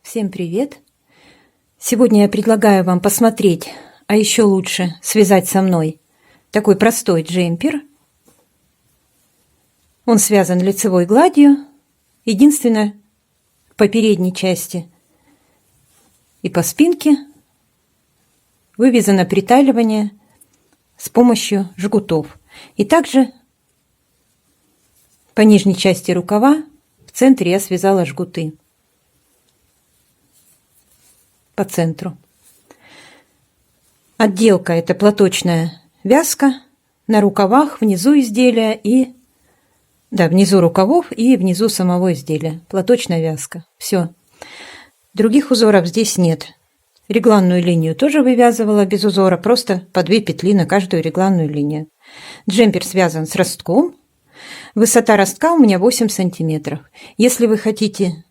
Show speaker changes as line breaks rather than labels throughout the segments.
Всем привет! Сегодня я предлагаю вам посмотреть, а еще лучше связать со мной такой простой джемпер. Он связан лицевой гладью, единственное, по передней части и по спинке вывязано приталивание с помощью жгутов. И также по нижней части рукава в центре я связала жгуты. По центру. Отделка — это платочная вязка на рукавах, внизу изделия и... Да, внизу рукавов и внизу самого изделия. Платочная вязка. Все. Других узоров здесь нет. Регланную линию тоже вывязывала без узора, просто по 2 петли на каждую регланную линию. Джемпер связан с ростком. Высота ростка у меня 8 сантиметров. Если вы хотите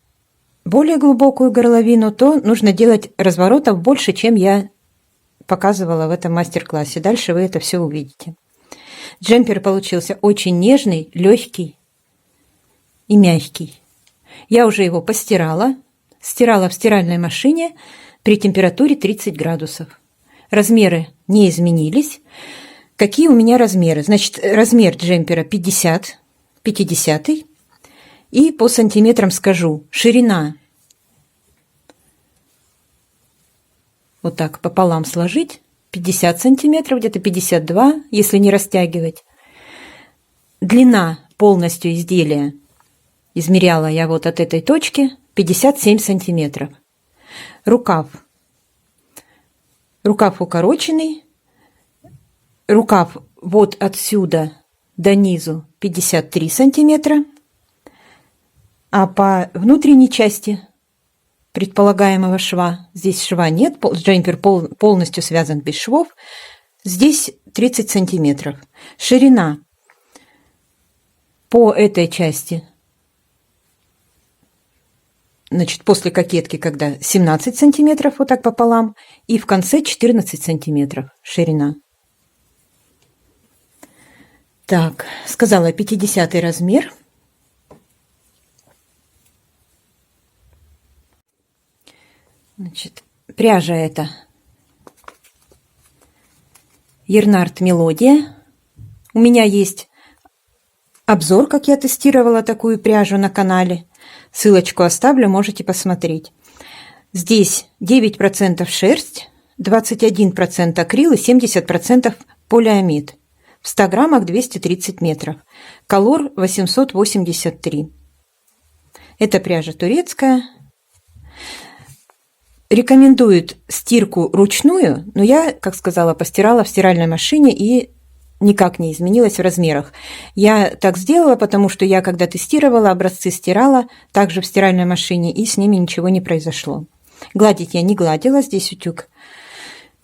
более глубокую горловину, то нужно делать разворотов больше, чем я показывала в этом мастер-классе. Дальше вы это все увидите. Джемпер получился очень нежный, легкий и мягкий. Я уже его постирала. Стирала в стиральной машине при температуре 30 градусов. Размеры не изменились. Какие у меня размеры? Значит, размер джемпера 50, 50. И по сантиметрам скажу. Ширина вот так пополам сложить 50 сантиметров, где-то 52, если не растягивать. Длина полностью изделия измеряла я вот от этой точки 57 сантиметров. Рукав укороченный. Рукав вот отсюда до низу 53 сантиметра. А по внутренней части предполагаемого шва, здесь шва нет, джемпер полностью связан без швов, здесь 30 сантиметров. Ширина по этой части, значит, после кокетки, когда 17 сантиметров вот так пополам, и в конце 14 сантиметров ширина. Так, сказала 50 размер. Значит, пряжа это Ернард Мелодия. У меня есть обзор, как я тестировала такую пряжу на канале. Ссылочку оставлю, можете посмотреть. Здесь 9% шерсть, 21% акрил и 70% полиамид. В 100 граммах 230 метров. Колор 883. Это пряжа турецкая. Рекомендуют стирку ручную, но я, как сказала, постирала в стиральной машине и никак не изменилась в размерах. Я так сделала, потому что я, когда тестировала, образцы стирала также в стиральной машине, и с ними ничего не произошло. Гладить я не гладила, здесь утюг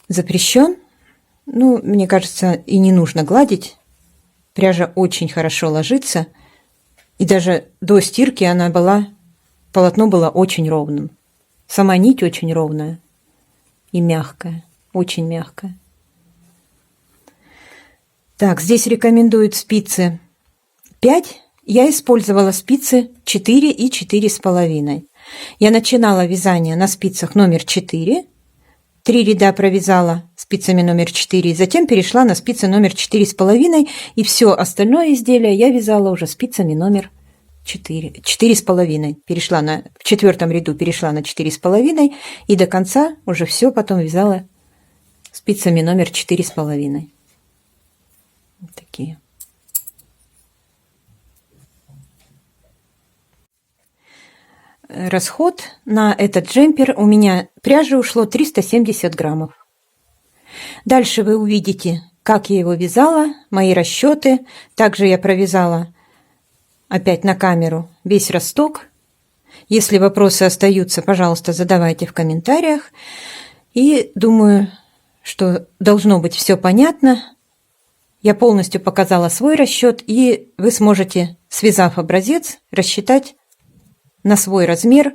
запрещен. Ну, мне кажется, и не нужно гладить. Пряжа очень хорошо ложится, и даже до стирки полотно было очень ровным. Сама нить очень ровная и мягкая, очень мягкая. Так, здесь рекомендуют спицы 5. Я использовала спицы 4 и 4,5. Я начинала вязание на спицах номер 4. 3 ряда провязала спицами номер 4, затем перешла на спицы номер 4,5, и все остальное изделие я вязала уже спицами номер 4,5. В 4-м ряду перешла на 4,5, и до конца уже все потом вязала спицами номер 4,5. Вот такие. Расход на этот джемпер у меня пряжи ушло 370 граммов. Дальше вы увидите, как я его вязала, мои расчеты. Также я провязала опять на камеру весь росток. Если вопросы остаются, пожалуйста, задавайте в комментариях. И думаю, что должно быть все понятно. Я полностью показала свой расчет, и вы сможете, связав образец, рассчитать на свой размер,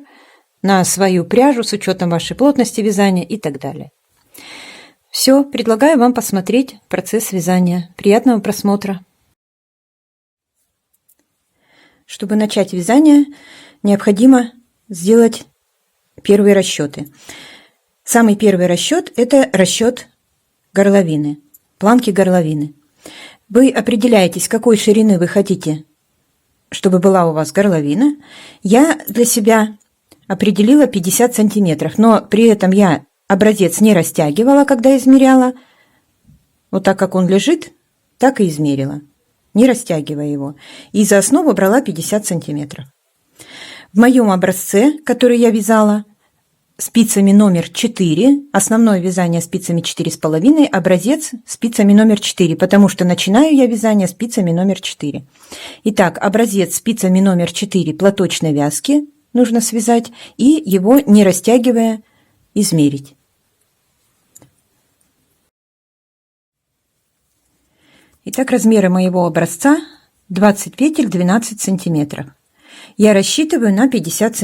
на свою пряжу с учетом вашей плотности вязания и так далее. Все, предлагаю вам посмотреть процесс вязания. Приятного просмотра! Чтобы начать вязание, необходимо сделать первые расчеты. Самый первый расчет – это расчет горловины, планки горловины. Вы определяетесь, какой ширины вы хотите, чтобы была у вас горловина. Я для себя определила 50 сантиметров, но при этом я образец не растягивала, когда измеряла. Вот так, как он лежит, так и измерила, не растягивая его. И за основу брала 50 сантиметров. В моем образце, который я вязала спицами номер 4, основное вязание спицами 4,5, образец спицами номер 4, потому что начинаю я вязание спицами номер 4. Итак, образец спицами номер 4 платочной вязки нужно связать и его, не растягивая, измерить. Итак, размеры моего образца 20 петель 12 сантиметров. Я рассчитываю на 50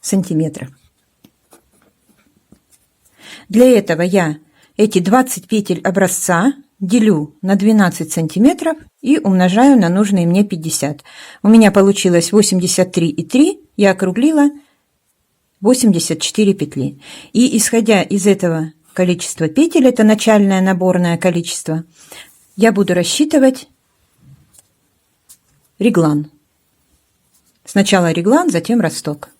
сантиметров. Для этого я эти 20 петель образца делю на 12 сантиметров и умножаю на нужные мне 50. У меня получилось 83,3, я округлила 84 петли. И исходя из этого количества петель, это начальное наборное количество, я буду рассчитывать реглан. Сначала реглан, затем росток.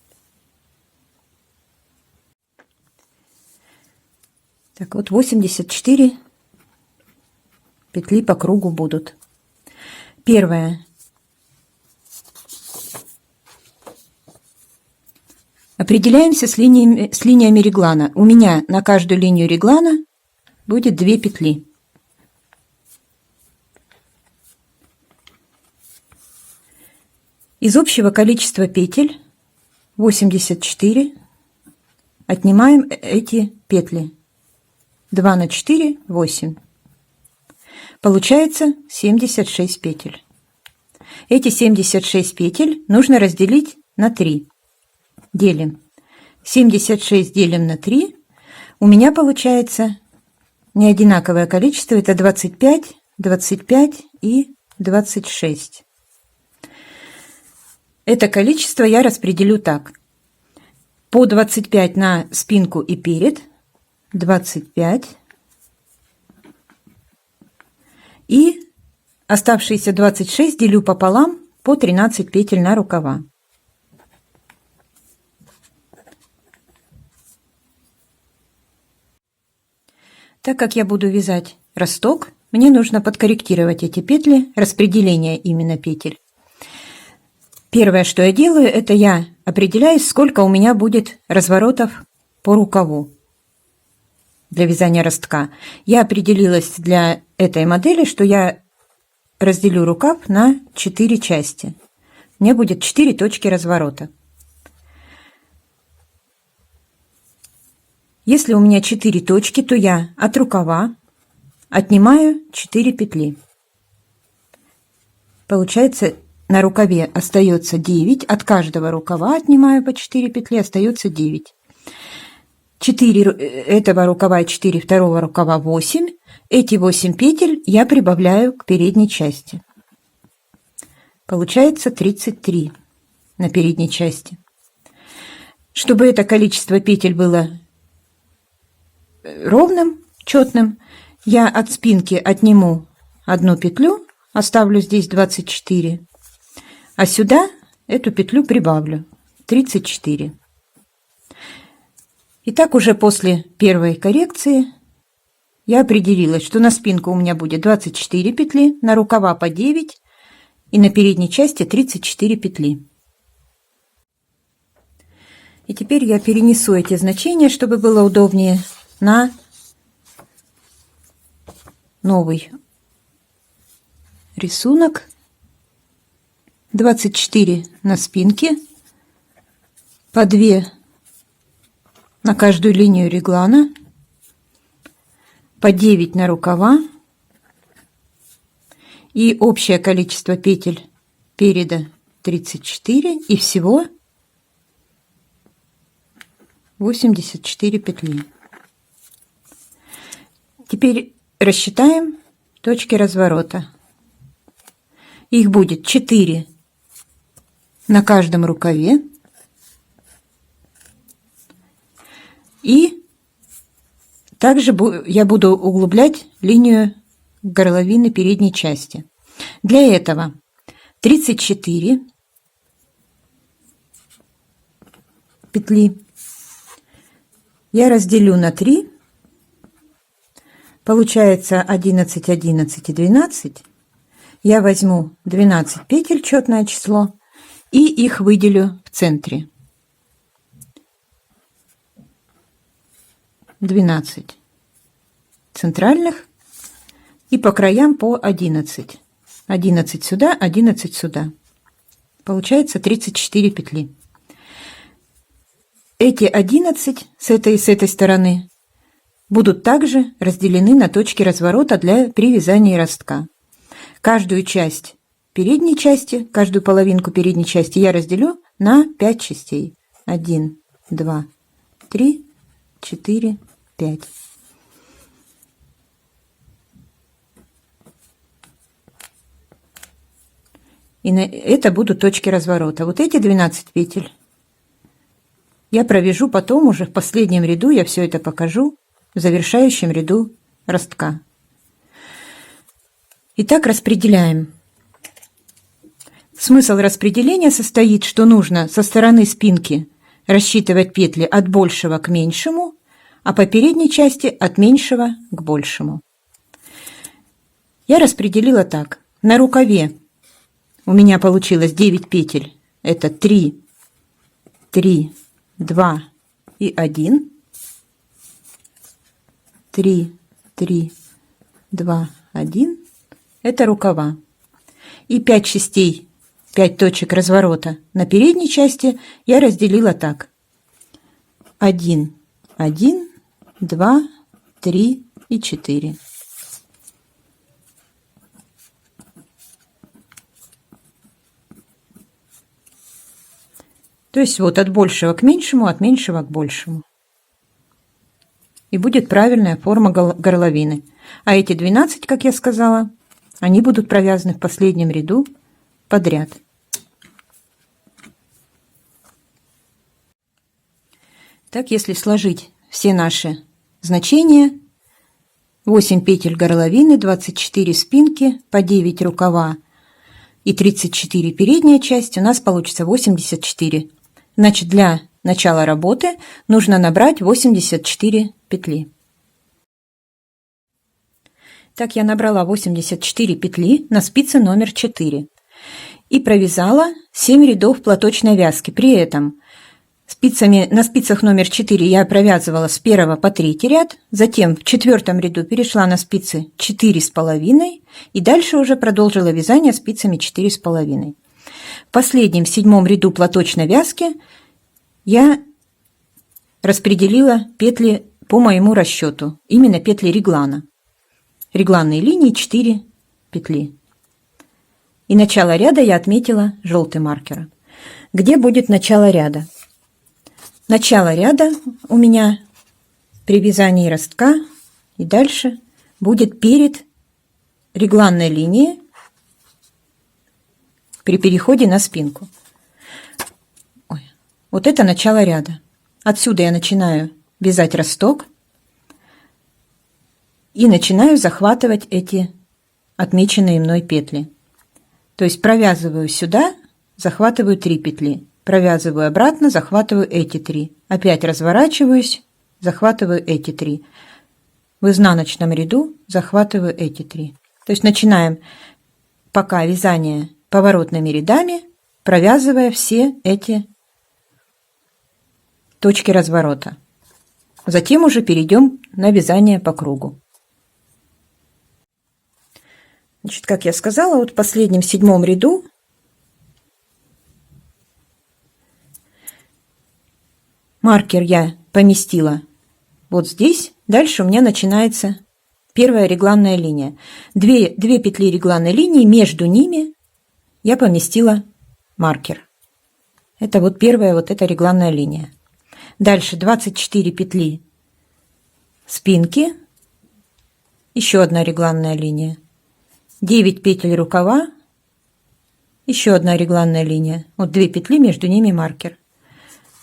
Так вот, 84 петли по кругу будут. Первое. Определяемся с линиями реглана. У меня на каждую линию реглана будет 2 петли. Из общего количества петель 84 отнимаем эти петли. 2 на 4 – 8. Получается 76 петель. Эти 76 петель нужно разделить на 3. Делим. 76 делим на 3. У меня получается неодинаковое количество. Это 25, 25 и 26. Это количество я распределю так. По 25 на спинку и перед. 25. И оставшиеся 26 делю пополам по 13 петель на рукава. Так как я буду вязать росток, мне нужно подкорректировать эти петли, распределение именно петель. Первое, что я делаю, это я определяю, сколько у меня будет разворотов по рукаву для вязания ростка. Я определилась для этой модели, что я разделю рукав на 4 части. У меня будет 4 точки разворота. Если у меня 4 точки, то я от рукава отнимаю 4 петли. Получается, на рукаве остается 9, от каждого рукава отнимаю по 4 петли, остается 9. 4 этого рукава и 4 второго рукава 8. Эти 8 петель я прибавляю к передней части. Получается 33 на передней части. Чтобы это количество петель было ровным, четным, я от спинки отниму одну петлю, оставлю здесь 24. А сюда эту петлю прибавлю 34. Итак, уже после первой коррекции я определилась, что на спинку у меня будет 24 петли, на рукава по 9 и на передней части 34 петли. И теперь я перенесу эти значения, чтобы было удобнее, на новый рисунок. 24 на спинке, по 2 на каждую линию реглана, по 9 на рукава и общее количество петель переда 34 и всего 84 петли. Теперь рассчитаем точки разворота. Их будет 4 на каждом рукаве. И также я буду углублять линию горловины передней части. Для этого 34 петли я разделю на 3. Получается 11, 11 и 12. Я возьму 12 петель, четное число, и их выделю в центре. 12 центральных и по краям по 11. 11 сюда, 11 сюда. Получается 34 петли. Эти 11 с этой и с этой стороны будут также разделены на точки разворота при вязании ростка. Каждую часть передней части, каждую половинку передней части я разделю на 5 частей. 1, 2, 3, 4, 5. И это будут точки разворота. Вот эти 12 петель я провяжу потом уже в последнем ряду, я все это покажу, в завершающем ряду ростка. Итак, распределяем. Смысл распределения состоит, что нужно со стороны спинки рассчитывать петли от большего к меньшему, а по передней части от меньшего к большему. Я распределила так. На рукаве у меня получилось 9 петель. Это 3, 3, 2 и 1. 3, 3, 2, 1. Это рукава. И 5 частей, 5 точек разворота на передней части я разделила так. 1, 1, 2, 3 и 4. То есть вот от большего к меньшему, от меньшего к большему. И будет правильная форма горловины. А эти 12, как я сказала, они будут провязаны в последнем ряду подряд. Так, если сложить все наши значения: 8 петель горловины, 24 спинки, по 9 рукава и 34 передняя часть, у нас получится 84. Значит, для начала работы нужно набрать 84 петли. Так, я набрала 84 петли на спице номер 4 и провязала 7 рядов платочной вязки. При этом на спицах номер 4 я провязывала с 1 по 3 ряд, затем в 4 ряду перешла на спицы 4,5 и дальше уже продолжила вязание спицами 4,5. В последнем 7 ряду платочной вязки я распределила петли по моему расчету, именно петли реглана. Регланные линии 4 петли. И начало ряда я отметила желтым маркером. Где будет начало ряда? Начало ряда у меня при вязании ростка и дальше будет перед регланной линией при переходе на спинку. Вот это начало ряда. Отсюда я начинаю вязать росток и начинаю захватывать эти отмеченные мной петли. То есть провязываю сюда, захватываю 3 петли, провязываю обратно, захватываю эти 3, опять разворачиваюсь, захватываю эти 3, в изнаночном ряду захватываю эти 3. То есть начинаем пока вязание поворотными рядами, провязывая все эти точки разворота. Затем уже перейдем на вязание по кругу. Значит, как я сказала, вот в последнем 7 ряду маркер я поместила вот здесь. Дальше у меня начинается первая регланная линия. Две петли регланной линии, между ними я поместила маркер. Это вот первая вот эта регланная линия. Дальше 24 петли спинки, еще одна регланная линия, 9 петель рукава, еще одна регланная линия, вот 2 петли, между ними маркер.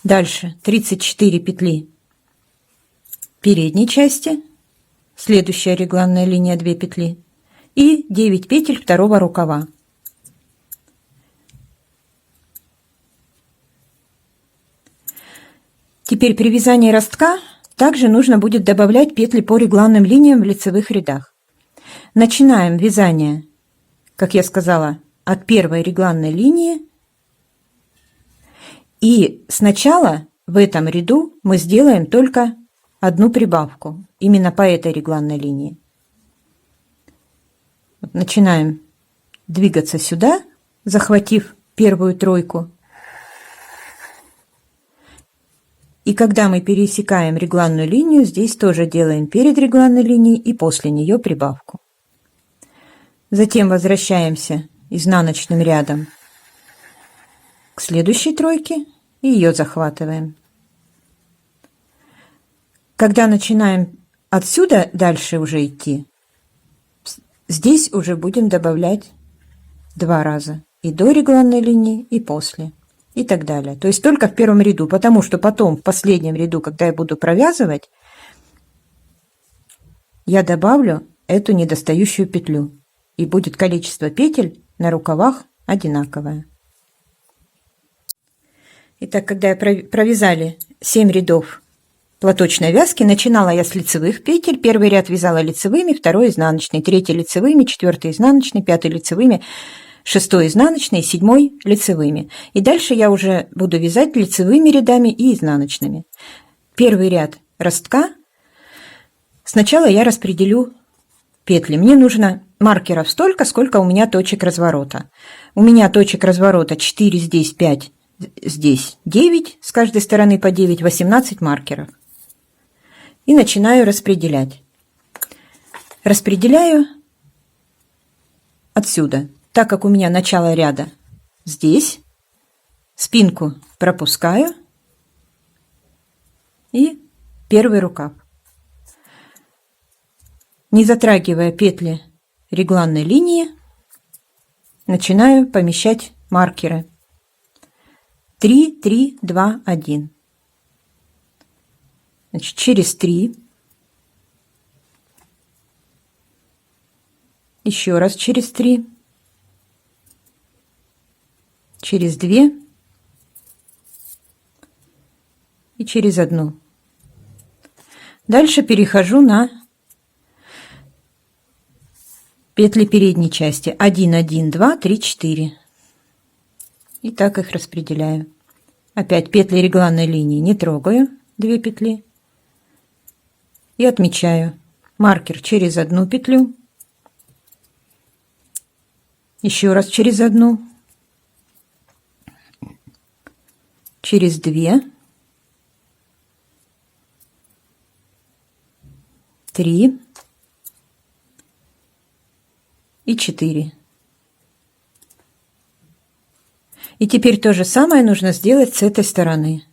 Дальше 34 петли передней части, следующая регланная линия 2 петли и 9 петель второго рукава. Теперь при вязании ростка также нужно будет добавлять петли по регланным линиям в лицевых рядах. Начинаем вязание, как я сказала, от первой регланной линии. И сначала в этом ряду мы сделаем только одну прибавку, именно по этой регланной линии. Начинаем двигаться сюда, захватив первую тройку. И когда мы пересекаем регланную линию, здесь тоже делаем перед регланной линией и после нее прибавку. Затем возвращаемся изнаночным рядом к следующей тройке и ее захватываем. Когда начинаем отсюда дальше уже идти, здесь уже будем добавлять 2 раза. И до регланной линии, и после. И так далее. То есть только в первом ряду, потому что потом в последнем ряду, когда я буду провязывать, я добавлю эту недостающую петлю. И будет количество петель на рукавах одинаковое. Итак, когда провязали 7 рядов платочной вязки, начинала я с лицевых петель. Первый ряд вязала лицевыми, второй изнаночный, третий лицевыми, четвертый изнаночный, пятый лицевыми, шестой изнаночный, седьмой лицевыми. И дальше я уже буду вязать лицевыми рядами и изнаночными. Первый ряд ростка. Сначала я распределю петли. Мне нужно маркеров столько, сколько у меня точек разворота. У меня точек разворота 4 здесь, 5 здесь, 9, с каждой стороны по 9, 18 маркеров. И начинаю распределять. Распределяю отсюда. Так как у меня начало ряда здесь, спинку пропускаю и первый рукав. Не затрагивая петли регланной линии, начинаю помещать маркеры. 3, 3, 2, 1. Значит, через 3. Еще раз через 3. Через 2 и через 1. Дальше перехожу на петли передней части. 1, 1, 2, 3, 4. И так их распределяю. Опять петли регланной линии не трогаю, 2 петли. И отмечаю маркер через 1 петлю. Еще раз через 1. Через 2, 3 и 4. И теперь то же самое нужно сделать с этой стороны.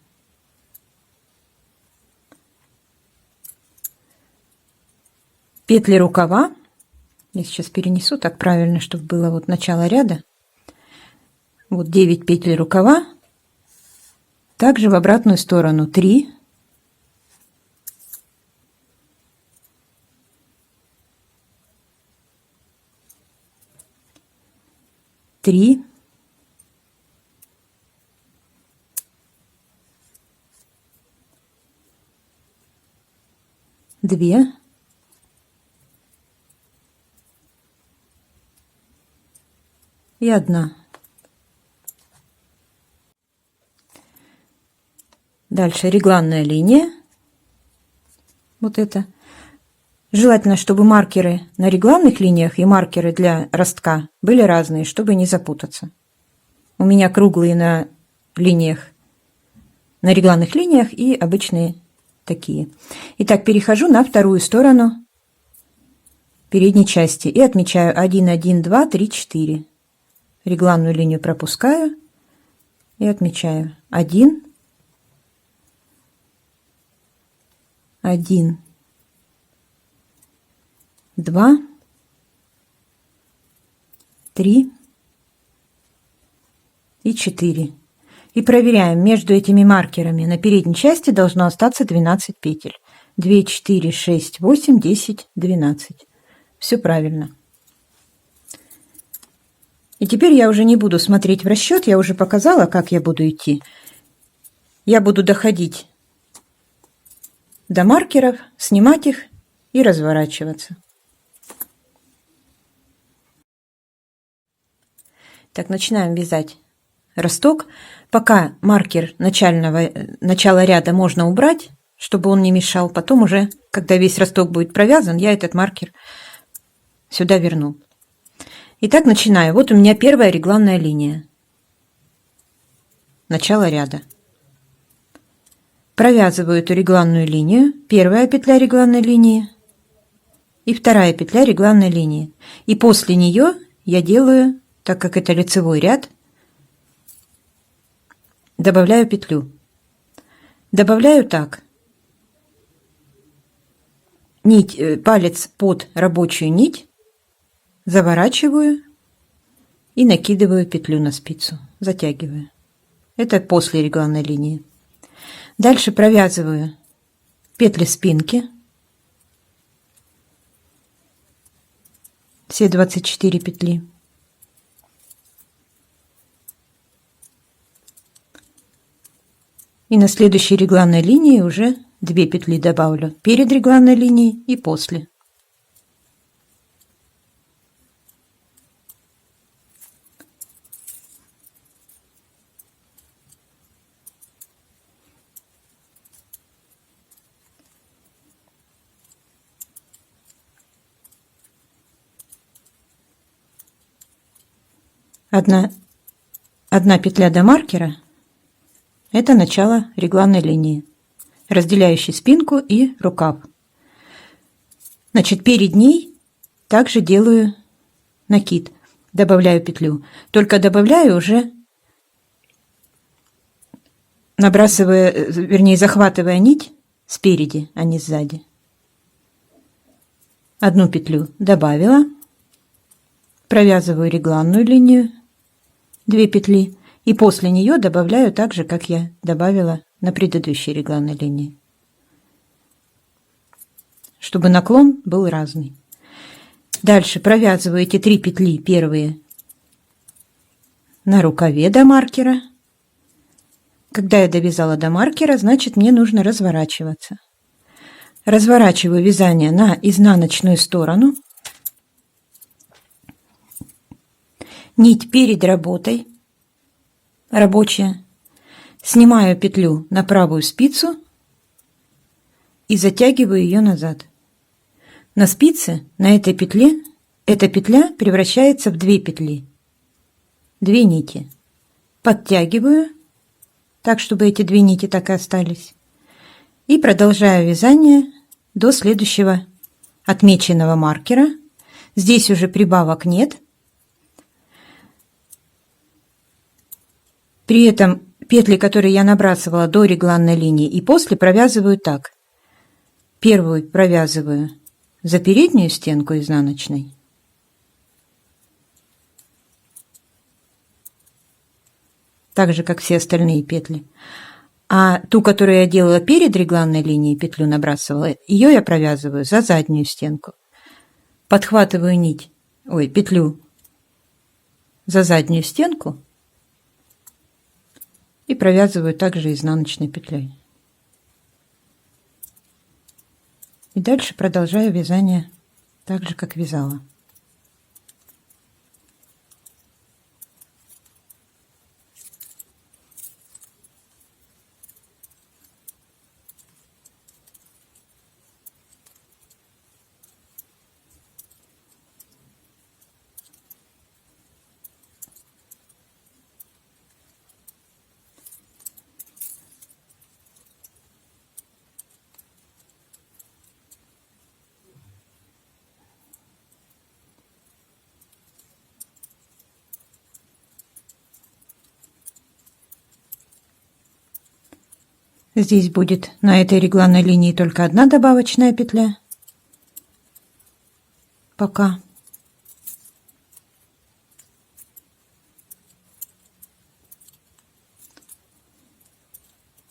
Петли рукава. Я сейчас перенесу так правильно, чтобы было вот начало ряда. Вот 9 петель рукава. Также в обратную сторону 3, 3, 2 и 1. Дальше регланная линия. Вот это. Желательно, чтобы маркеры на регланных линиях и маркеры для ростка были разные, чтобы не запутаться. У меня круглые на линиях, на регланных линиях и обычные такие. Итак, перехожу на вторую сторону передней части и отмечаю 1, 1, 2, 3, 4. Регланную линию пропускаю и отмечаю 1, 1, 2, 3 и 4. И проверяем, между этими маркерами на передней части должно остаться 12 петель. 2, 4, 6, 8, 10, 12. Все правильно. И теперь я уже не буду смотреть в расчет, я уже показала, как я буду идти. Я буду доходить до маркеров, снимать их и разворачиваться. Так, начинаем вязать росток. Пока маркер начала ряда можно убрать, чтобы он не мешал. Потом уже, когда весь росток будет провязан, я этот маркер сюда верну. Итак, начинаю. Вот у меня первая регланная линия. Начало ряда. Провязываю эту регланную линию. Первая петля регланной линии и вторая петля регланной линии. И после нее я делаю, так как это лицевой ряд, добавляю петлю. Добавляю так. Палец под рабочую нить, заворачиваю и накидываю петлю на спицу, затягиваю. Это после регланной линии. Дальше провязываю петли спинки, все 24 петли. И на следующей регланной линии уже 2 петли добавлю перед регланной линией и после. Одна петля до маркера – это начало регланной линии, разделяющей спинку и рукав. Значит, перед ней также делаю накид, добавляю петлю. Только добавляю уже захватывая нить спереди, а не сзади. Одну петлю добавила, провязываю регланную линию, 2 петли, и после нее добавляю так же, как я добавила на предыдущей регланной линии, чтобы наклон был разный. Дальше провязываю эти 3 петли первые на рукаве до маркера. Когда я довязала до маркера, значит, мне нужно разворачиваться. Разворачиваю вязание на изнаночную сторону. Нить перед работой, рабочая. Снимаю петлю на правую спицу и затягиваю ее назад. На спице, на этой петле, эта петля превращается в 2 петли, 2 нити. Подтягиваю, так, чтобы эти 2 нити так и остались. И продолжаю вязание до следующего отмеченного маркера. Здесь уже прибавок нет. При этом петли, которые я набрасывала до регланной линии и после, провязываю так. Первую провязываю за переднюю стенку изнаночной. Так же, как все остальные петли. А ту, которую я делала перед регланной линией, петлю набрасывала, ее я провязываю за заднюю стенку. Подхватываю петлю за заднюю стенку и провязываю также изнаночной петлей. И дальше продолжаю вязание так же, как вязала. Здесь будет на этой регланной линии только одна добавочная петля. Пока.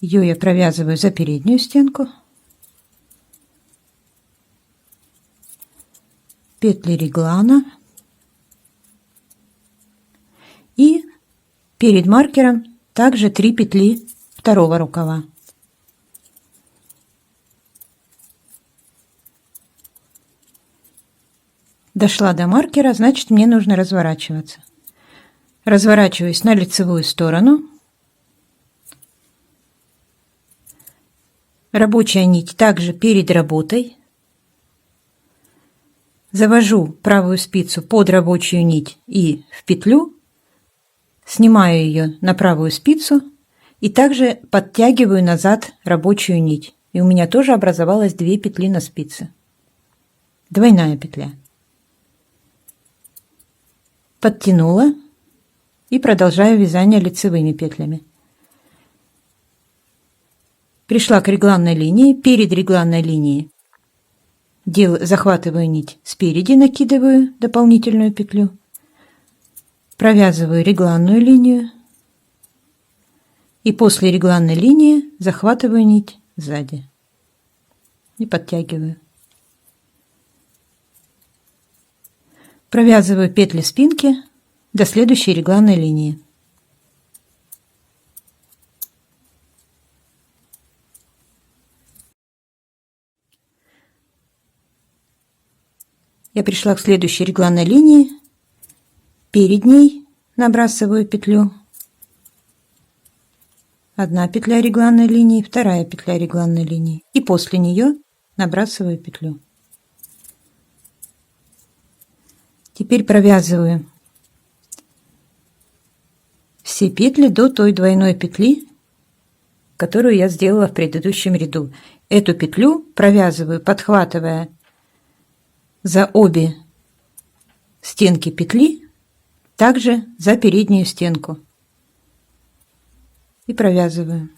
Ее я провязываю за переднюю стенку. петли реглана и перед маркером также 3 петли второго рукава. Дошла до маркера, значит, мне нужно разворачиваться. Разворачиваюсь на лицевую сторону. Рабочая нить также перед работой. Завожу правую спицу под рабочую нить и в петлю. Снимаю ее на правую спицу и также подтягиваю назад рабочую нить. И у меня тоже образовалось 2 петли на спице. Двойная петля. Подтянула и продолжаю вязание лицевыми петлями. Пришла к регланной линии. Перед регланной линией захватываю нить спереди, накидываю дополнительную петлю, провязываю регланную линию и после регланной линии захватываю нить сзади и подтягиваю. Провязываю петли спинки до следующей регланной линии. Я пришла к следующей регланной линии, перед ней набрасываю петлю, 1 петля регланной линии, 2 петля регланной линии и после нее набрасываю петлю. Теперь провязываю все петли до той двойной петли, которую я сделала в предыдущем ряду. Эту петлю провязываю, подхватывая за обе стенки петли, также за переднюю стенку и провязываю.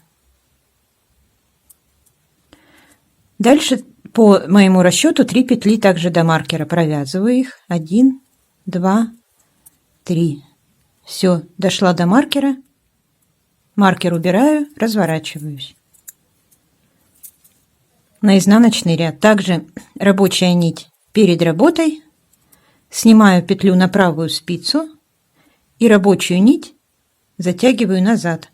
Дальше по моему расчету 3 петли также до маркера, провязываю их. 1, 2, 3. Все, дошла до маркера. Маркер убираю, разворачиваюсь. На изнаночный ряд также рабочая нить перед работой. Снимаю петлю на правую спицу и рабочую нить затягиваю назад,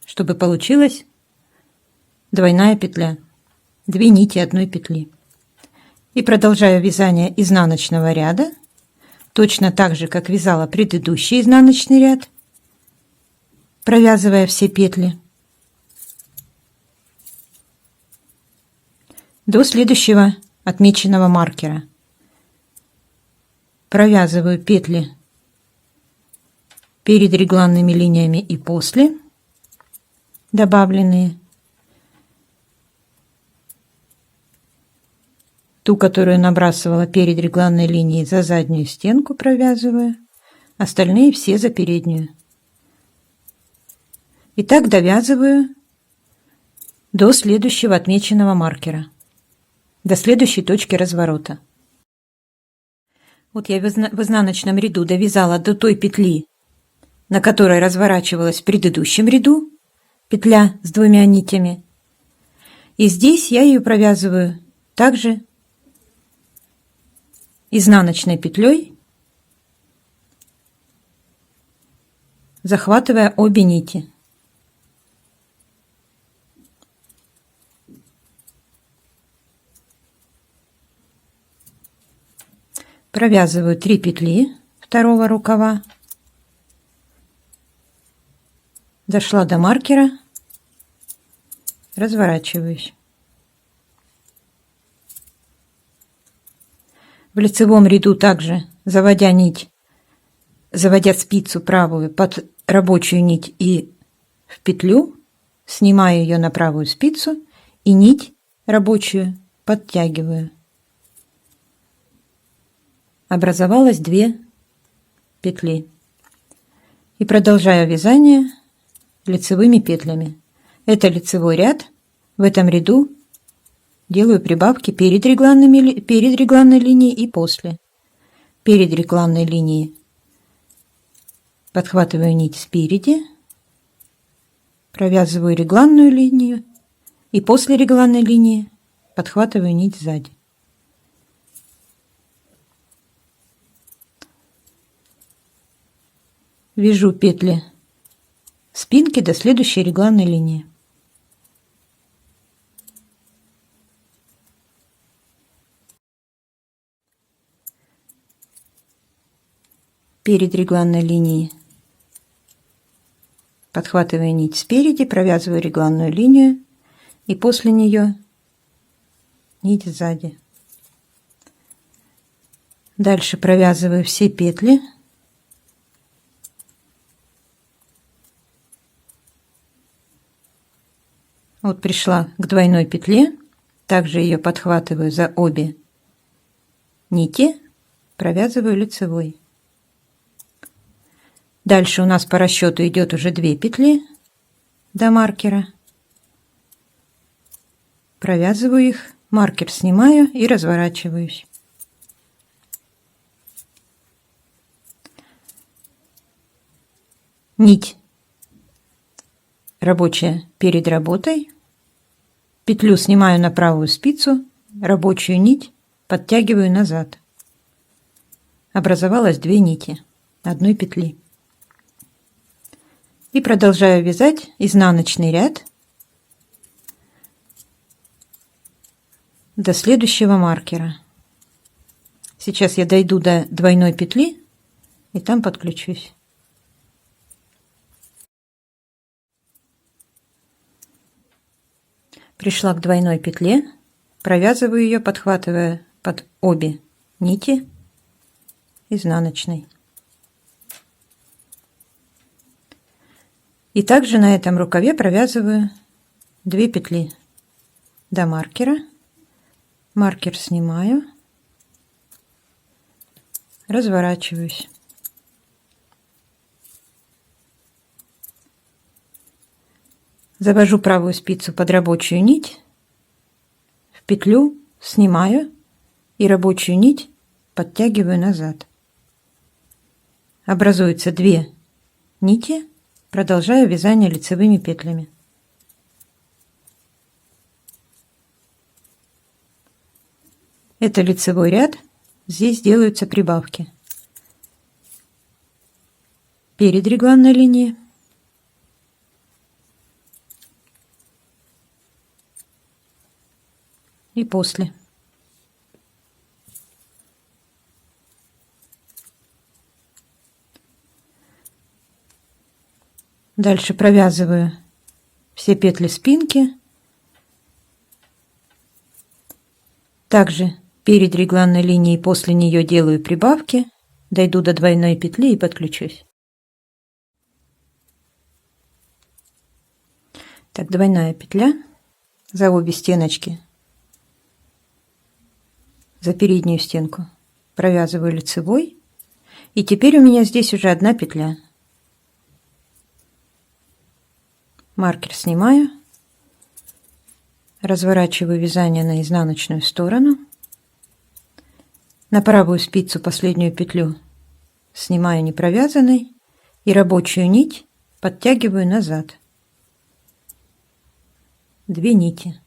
чтобы получилась двойная петля. 2 нити одной петли. И продолжаю вязание изнаночного ряда, точно так же, как вязала предыдущий изнаночный ряд, провязывая все петли до следующего отмеченного маркера. Провязываю петли перед регланными линиями и после, добавленные. Ту, которую набрасывала перед регланной линией, за заднюю стенку провязываю, остальные все за переднюю. И так довязываю до следующего отмеченного маркера, до следующей точки разворота. Вот я в изнаночном ряду довязала до той петли, на которой разворачивалась в предыдущем ряду, петля с 2 нитями. И здесь я ее провязываю также изнаночной петлей, захватывая обе нити. Провязываю 3 петли второго рукава, дошла до маркера, разворачиваюсь. В лицевом ряду также, заводя спицу правую под рабочую нить и в петлю, снимаю ее на правую спицу и нить рабочую подтягиваю. Образовалось 2 петли. И продолжаю вязание лицевыми петлями. Это лицевой ряд. В этом ряду делаю прибавки перед регланной линией и после. Перед регланной линией подхватываю нить спереди, провязываю регланную линию и после регланной линии подхватываю нить сзади. Вяжу петли спинки до следующей регланной линии. Перед регланной линией подхватываю нить спереди, провязываю регланную линию и после нее нить сзади. Дальше провязываю все петли. Вот пришла к двойной петле, также ее подхватываю за обе нити, провязываю лицевой. Дальше у нас по расчету идет уже 2 петли до маркера. Провязываю их, маркер снимаю и разворачиваюсь. Нить рабочая перед работой, петлю снимаю на правую спицу, рабочую нить подтягиваю назад. Образовалось 2 нити одной петли. И продолжаю вязать изнаночный ряд до следующего маркера. Сейчас я дойду до двойной петли и там подключусь. Пришла к двойной петле, провязываю ее, подхватывая под обе нити изнаночной. И также на этом рукаве провязываю 2 петли до маркера. Маркер снимаю, разворачиваюсь. Завожу правую спицу под рабочую нить, в петлю снимаю и рабочую нить подтягиваю назад. Образуется 2 нити, продолжаю вязание лицевыми петлями. Это лицевой ряд, здесь делаются прибавки. Перед регланной линией. И после. Дальше провязываю все петли спинки. Также перед регланной линией после нее делаю прибавки, дойду до двойной петли и подключусь. Так, двойная петля за обе стеночки. За переднюю стенку провязываю лицевой, и теперь у меня здесь уже 1 петля. Маркер снимаю, разворачиваю вязание на изнаночную сторону, на правую спицу последнюю петлю снимаю не провязанной и рабочую нить подтягиваю назад. 2 нити.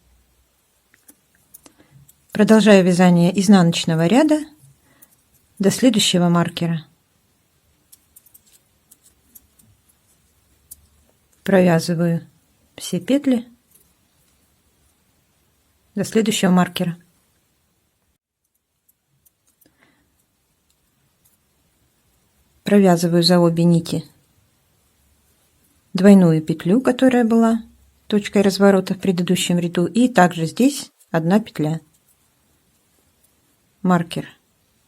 Продолжаю вязание изнаночного ряда до следующего маркера. Провязываю все петли до следующего маркера. Провязываю за обе нити двойную петлю, которая была точкой разворота в предыдущем ряду, и также здесь 1 петля. Маркер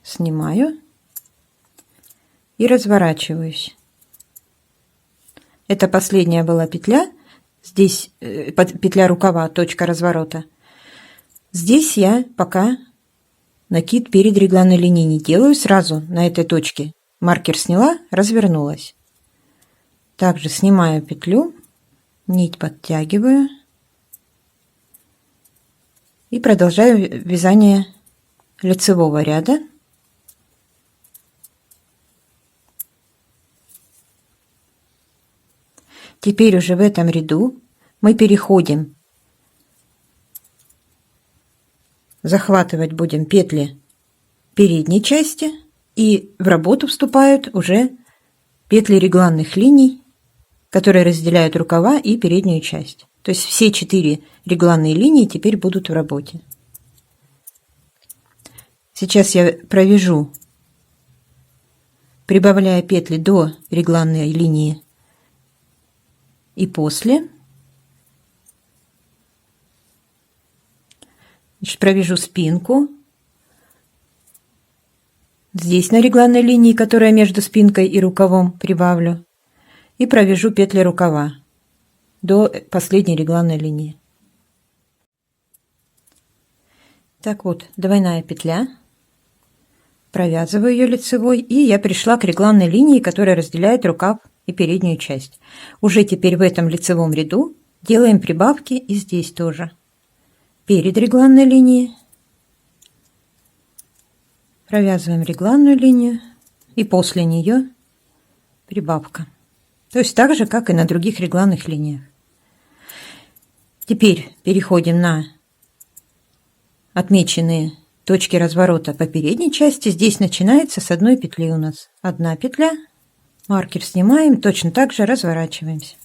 снимаю и разворачиваюсь. Это последняя была петля, здесь петля рукава, точка разворота. Здесь я пока накид перед регланной линией не делаю, сразу на этой точке маркер сняла, развернулась. Также снимаю петлю, нить подтягиваю и продолжаю вязание лицевого ряда. Теперь уже в этом ряду мы переходим, захватывать будем петли передней части, и в работу вступают уже петли регланных линий, которые разделяют рукава и переднюю часть. То есть все 4 регланные линии теперь будут в работе. Сейчас я провяжу, прибавляя петли до регланной линии и после. Значит, провяжу спинку. Здесь на регланной линии, которая между спинкой и рукавом, прибавлю. И провяжу петли рукава до последней регланной линии. Так вот, двойная петля. Провязываю ее лицевой, и я пришла к регланной линии, которая разделяет рукав и переднюю часть. Уже теперь в этом лицевом ряду делаем прибавки и здесь тоже. Перед регланной линией провязываем регланную линию и после нее прибавка. То есть так же, как и на других регланных линиях. Теперь переходим на отмеченные точки разворота по передней части. Здесь начинается с одной петли у нас. Одна петля, маркер снимаем, точно так же разворачиваемся.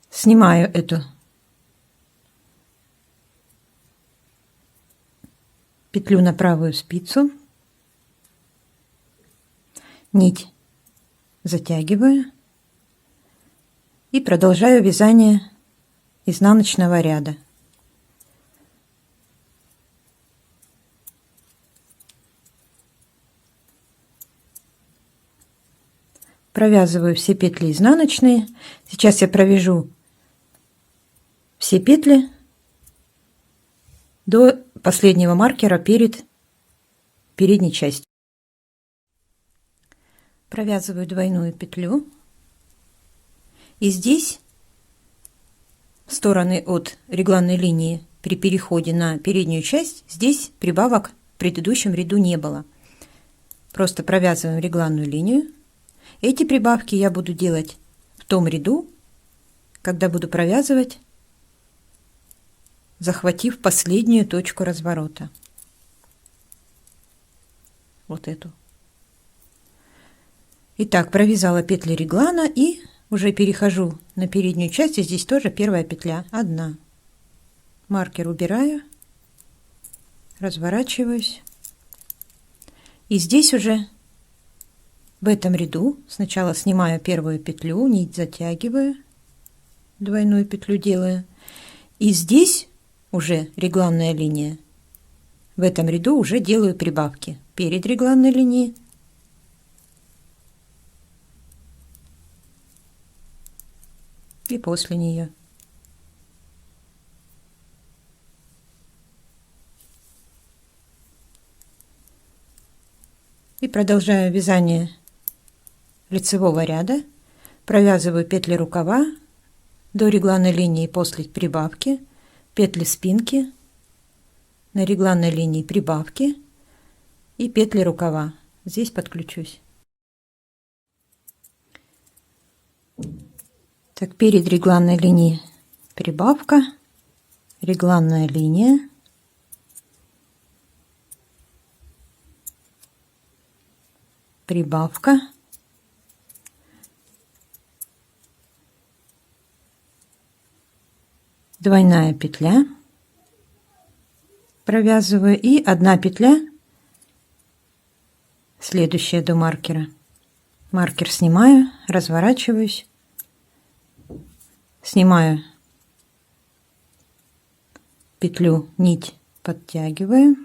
Снимаю эту петлю на правую спицу, нить затягиваю и продолжаю вязание изнаночного ряда. Провязываю все петли изнаночные. Сейчас я провяжу все петли до последнего маркера перед передней частью. Провязываю двойную петлю. И здесь в стороны от регланной линии при переходе на переднюю часть, здесь прибавок в предыдущем ряду не было. Просто провязываем регланную линию. Эти прибавки я буду делать в том ряду, когда буду провязывать, захватив последнюю точку разворота. Вот эту. Итак, провязала петли реглана и уже перехожу на переднюю часть. И здесь тоже первая петля, одна. Маркер убираю, разворачиваюсь. И здесь уже в этом ряду сначала снимаю первую петлю, нить затягиваю, двойную петлю делаю. И здесь уже регланная линия. В этом ряду уже делаю прибавки перед регланной линией. И после нее. И продолжаю вязание лицевого ряда. Провязываю петли рукава до регланной линии после прибавки, петли спинки, на регланной линии прибавки и петли рукава. Здесь подключусь. Так, перед регланной линией прибавка, регланная линия, прибавка, двойная петля, провязываю и одна петля, следующая до маркера. Маркер снимаю, разворачиваюсь, снимаю петлю, нить подтягиваю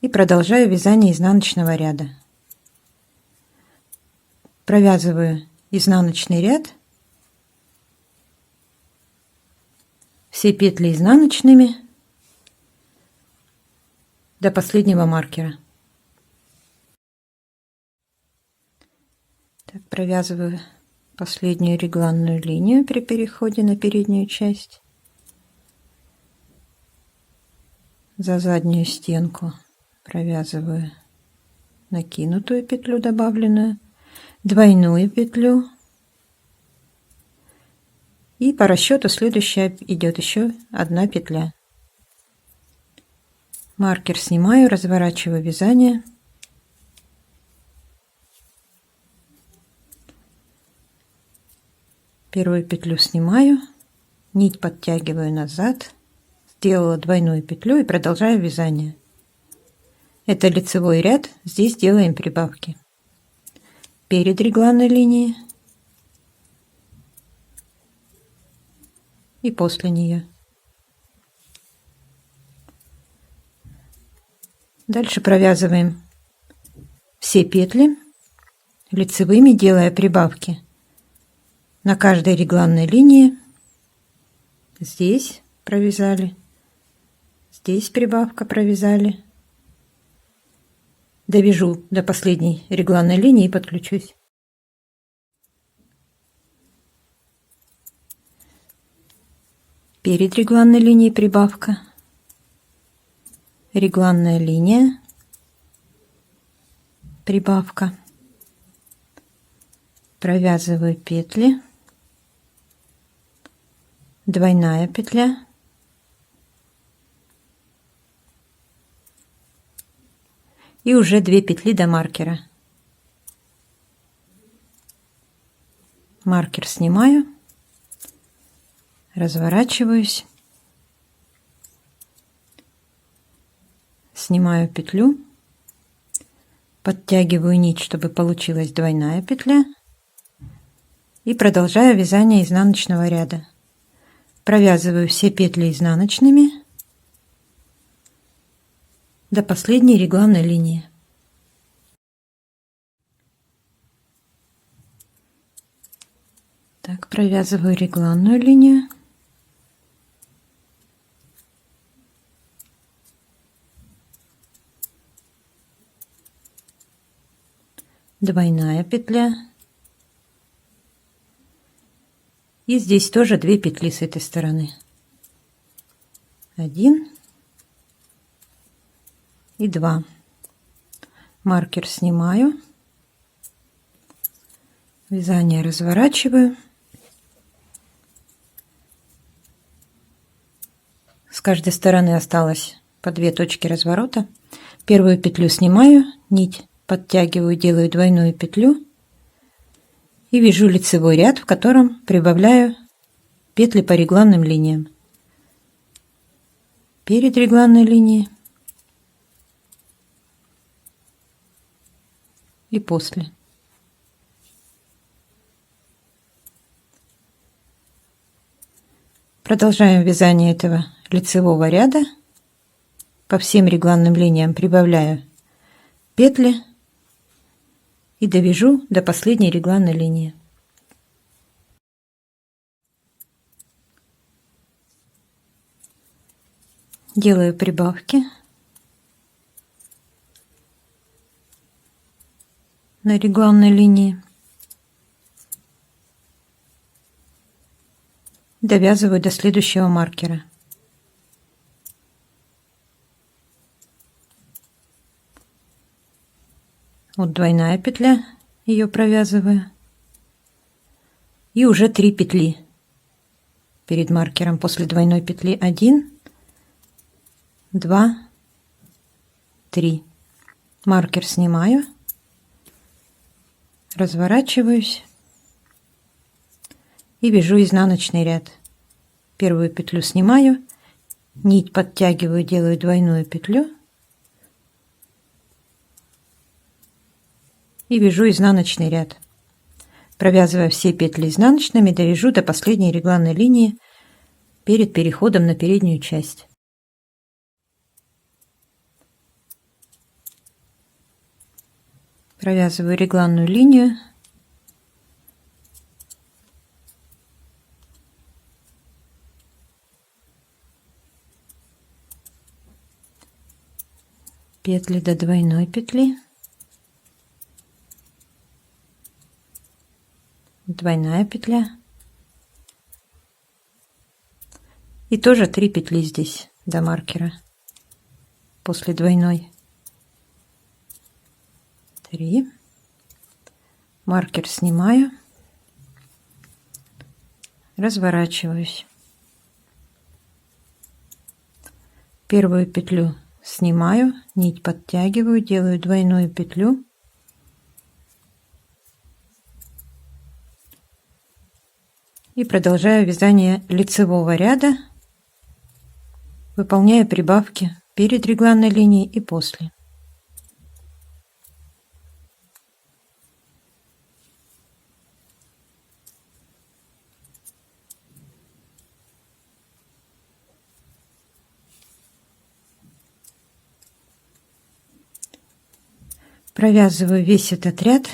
и продолжаю вязание изнаночного ряда. Провязываю изнаночный ряд, все петли изнаночными до последнего маркера. Так, провязываю последнюю регланную линию при переходе на переднюю часть. За заднюю стенку провязываю накинутую петлю, добавленную, двойную петлю. И по расчету следующая идет еще одна петля. Маркер снимаю, разворачиваю вязание. Первую петлю снимаю, нить подтягиваю назад, сделала двойную петлю и продолжаю вязание. Это лицевой ряд, здесь делаем прибавки. Перед регланной линией и после нее. Дальше провязываем все петли лицевыми, делая прибавки на каждой регланной линии. Здесь провязали, здесь прибавка провязали. Довяжу до последней регланной линии и подключусь. Перед регланной линией прибавка, регланная линия, прибавка, провязываю петли, двойная петля, и уже 2 петли до маркера. Маркер снимаю, разворачиваюсь, снимаю петлю, подтягиваю нить, чтобы получилась двойная петля, и продолжаю вязание изнаночного ряда. Провязываю все петли изнаночными до последней регланной линии. Так, провязываю регланную линию. Двойная петля. И здесь тоже 2 петли с этой стороны. 1 и 2. Маркер снимаю. Вязание разворачиваю. С каждой стороны осталось по 2 точки разворота. Первую петлю снимаю, нить подтягиваю, делаю двойную петлю и вяжу лицевой ряд, в котором прибавляю петли по регланным линиям. Перед регланной линией и после. Продолжаем вязание этого лицевого ряда. По всем регланным линиям прибавляю петли и довяжу до последней регланной линии. Делаю прибавки на регланной линии. Довязываю до следующего маркера. Вот двойная петля, ее провязываю. И уже 3 петли перед маркером после двойной петли. 1, 2, 3. Маркер снимаю, разворачиваюсь и вяжу изнаночный ряд. Первую петлю снимаю, нить подтягиваю, делаю двойную петлю и вяжу изнаночный ряд. Провязывая все петли изнаночными, довяжу до последней регланной линии перед переходом на переднюю часть. Провязываю регланную линию. Петли до двойной петли. Двойная петля. И тоже 3 петли здесь до маркера после двойной. 3. Маркер снимаю, разворачиваюсь. Первую петлю снимаю, нить подтягиваю, делаю двойную петлю. И продолжаю вязание лицевого ряда, выполняя прибавки перед регланной линией и после. Провязываю весь этот ряд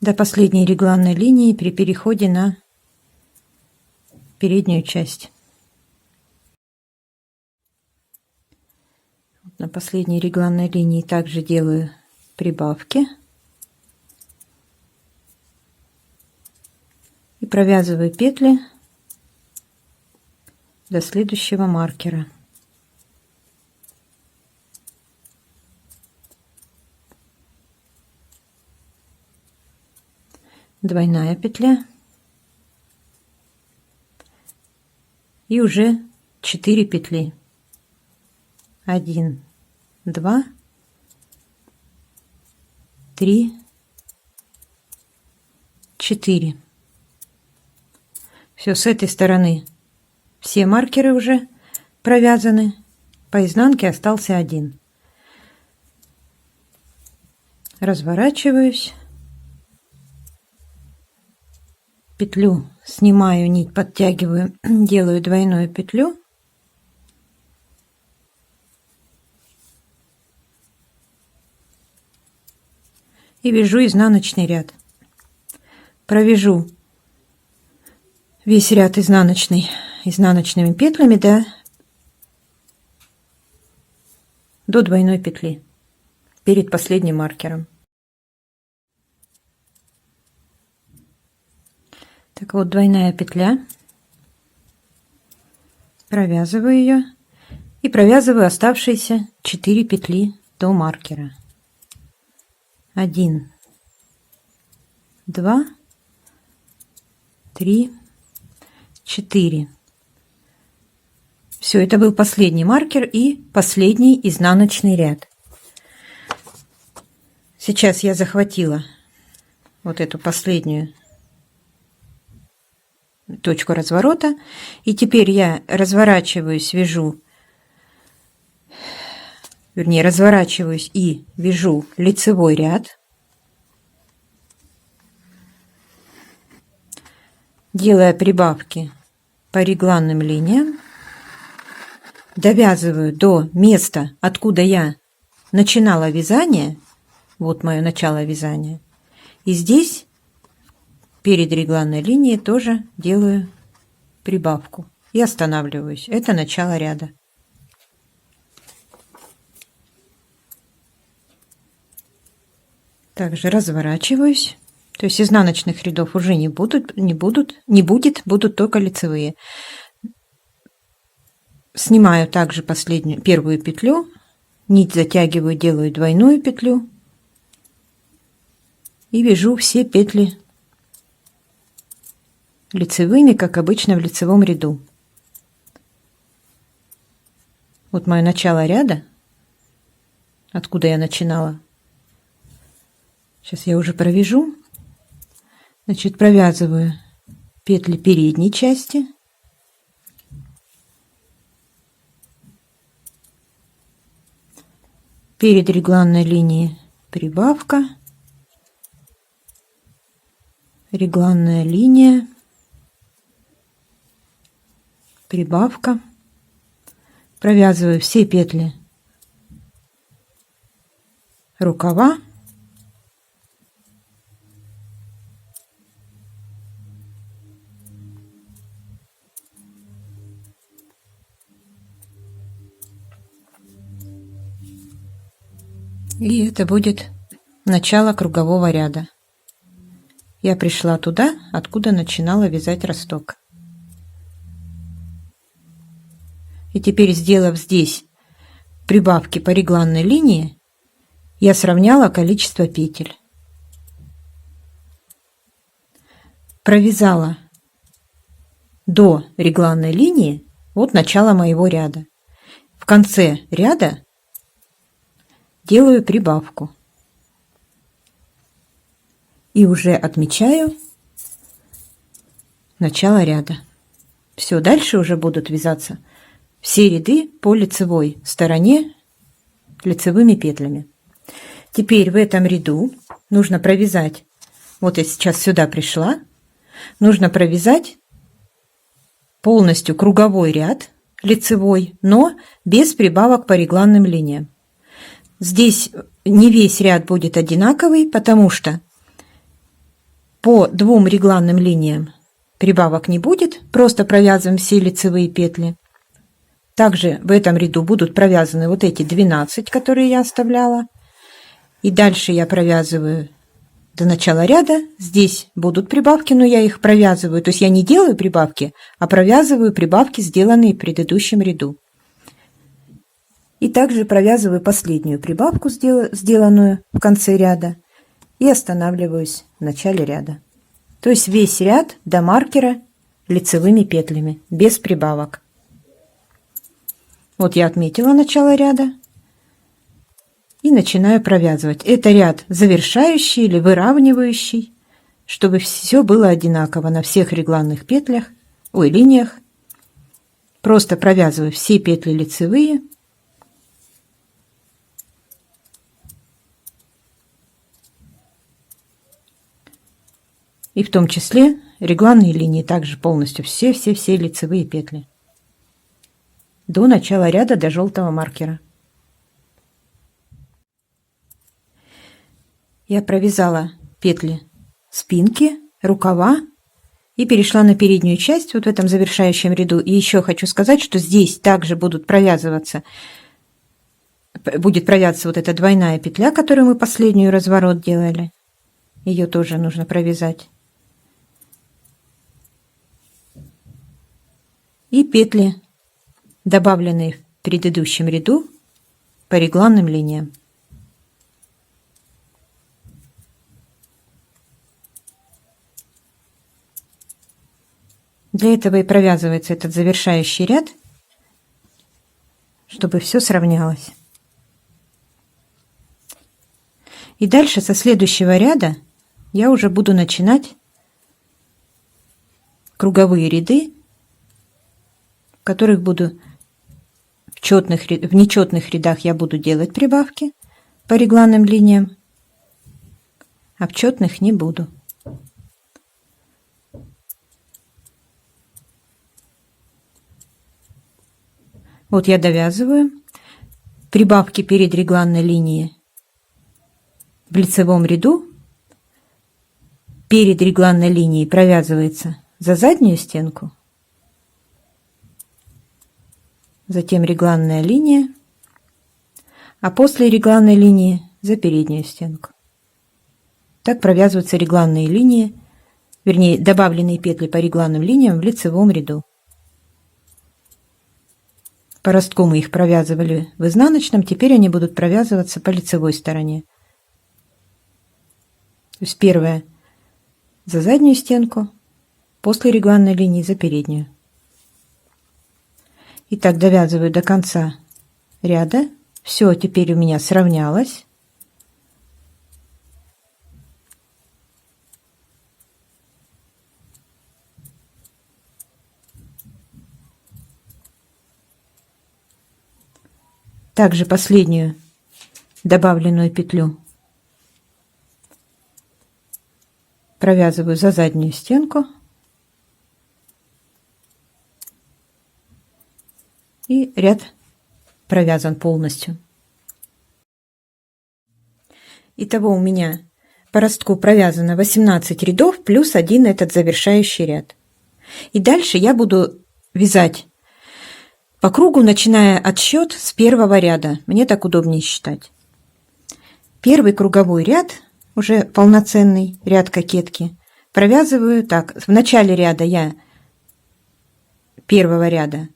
до последней регланной линии при переходе на переднюю часть. На последней регланной линии также делаю прибавки и провязываю петли до следующего маркера. Двойная петля и уже 4 петли. 1, 2, 3, 4. Все, с этой стороны все маркеры уже провязаны, по изнанке остался один. Разворачиваюсь, петлю снимаю, нить подтягиваю, делаю двойную петлю. И вяжу изнаночный ряд. Провяжу весь ряд изнаночными петлями до двойной петли перед последним маркером. Так вот, двойная петля, провязываю ее и провязываю оставшиеся 4 петли до маркера. 1, 2, 3, 4. Все, это был последний маркер и последний изнаночный ряд. Сейчас я захватила вот эту последнюю точку разворота, и теперь я разворачиваюсь, разворачиваюсь и вяжу лицевой ряд, делая прибавки по регланным линиям, довязываю до места, откуда я начинала вязание, вот мое начало вязания, и здесь перед регланной линией тоже делаю прибавку и останавливаюсь. Это начало ряда. Также разворачиваюсь, то есть изнаночных рядов уже не будет, будут только лицевые. Снимаю также первую петлю, нить затягиваю, делаю двойную петлю и вяжу все петли лицевыми, как обычно в лицевом ряду. Вот мое начало ряда, откуда я начинала. Сейчас я уже провяжу. Значит, провязываю петли передней части. Перед регланной линией прибавка. Регланная линия. Прибавка. Провязываю все петли рукава. И это будет начало кругового ряда. Я пришла туда, откуда начинала вязать росток. И теперь, сделав здесь прибавки по регланной линии, я сравняла количество петель. Провязала до регланной линии, вот начало моего ряда. В конце ряда делаю прибавку. И уже отмечаю начало ряда. Все, дальше уже будут вязаться все ряды по лицевой стороне лицевыми петлями. Теперь в этом ряду нужно провязать, вот я сейчас сюда пришла, нужно провязать полностью круговой ряд лицевой, но без прибавок по регланным линиям. Здесь не весь ряд будет одинаковый, потому что по двум регланным линиям прибавок не будет, просто провязываем все лицевые петли. Также в этом ряду будут провязаны вот эти 12, которые я оставляла. И дальше я провязываю до начала ряда. Здесь будут прибавки, но я их провязываю. То есть я не делаю прибавки, а провязываю прибавки, сделанные в предыдущем ряду. И также провязываю последнюю прибавку, сделанную в конце ряда. И останавливаюсь в начале ряда. То есть весь ряд до маркера лицевыми петлями, без прибавок. Вот я отметила начало ряда и начинаю провязывать. Это ряд завершающий или выравнивающий, чтобы все было одинаково на всех регланных петлях, линиях. Просто провязываю все петли лицевые. И в том числе регланные линии также полностью все лицевые петли. До начала ряда, до желтого маркера. Я провязала петли спинки, рукава и перешла на переднюю часть вот в этом завершающем ряду. И еще хочу сказать, что здесь также будет провязываться вот эта двойная петля, которую мы последнюю разворот делали. Ее тоже нужно провязать. И петли, добавленные в предыдущем ряду по регланным линиям. Для этого и провязывается этот завершающий ряд, чтобы все сравнялось. И дальше со следующего ряда я уже буду начинать круговые ряды, в которых буду в нечетных рядах я буду делать прибавки по регланным линиям, а в четных не буду. Вот я довязываю прибавки перед регланной линией в лицевом ряду. Перед регланной линией провязывается за заднюю стенку, затем регланная линия, а после регланной линии за переднюю стенку. Так провязываются регланные линии, вернее, добавленные петли по регланным линиям в лицевом ряду. По ростку мы их провязывали в изнаночном, теперь они будут провязываться по лицевой стороне. То есть первая за заднюю стенку, после регланной линии за переднюю. Итак, довязываю до конца ряда. Все, теперь у меня сравнялось. Также последнюю добавленную петлю провязываю за заднюю стенку. И ряд провязан полностью. Итого у меня по ростку провязано 18 рядов плюс один этот завершающий ряд. И дальше я буду вязать по кругу, начиная отсчет с первого ряда. Мне так удобнее считать. Первый круговой ряд, уже полноценный ряд кокетки, провязываю так. В начале ряда я первого ряда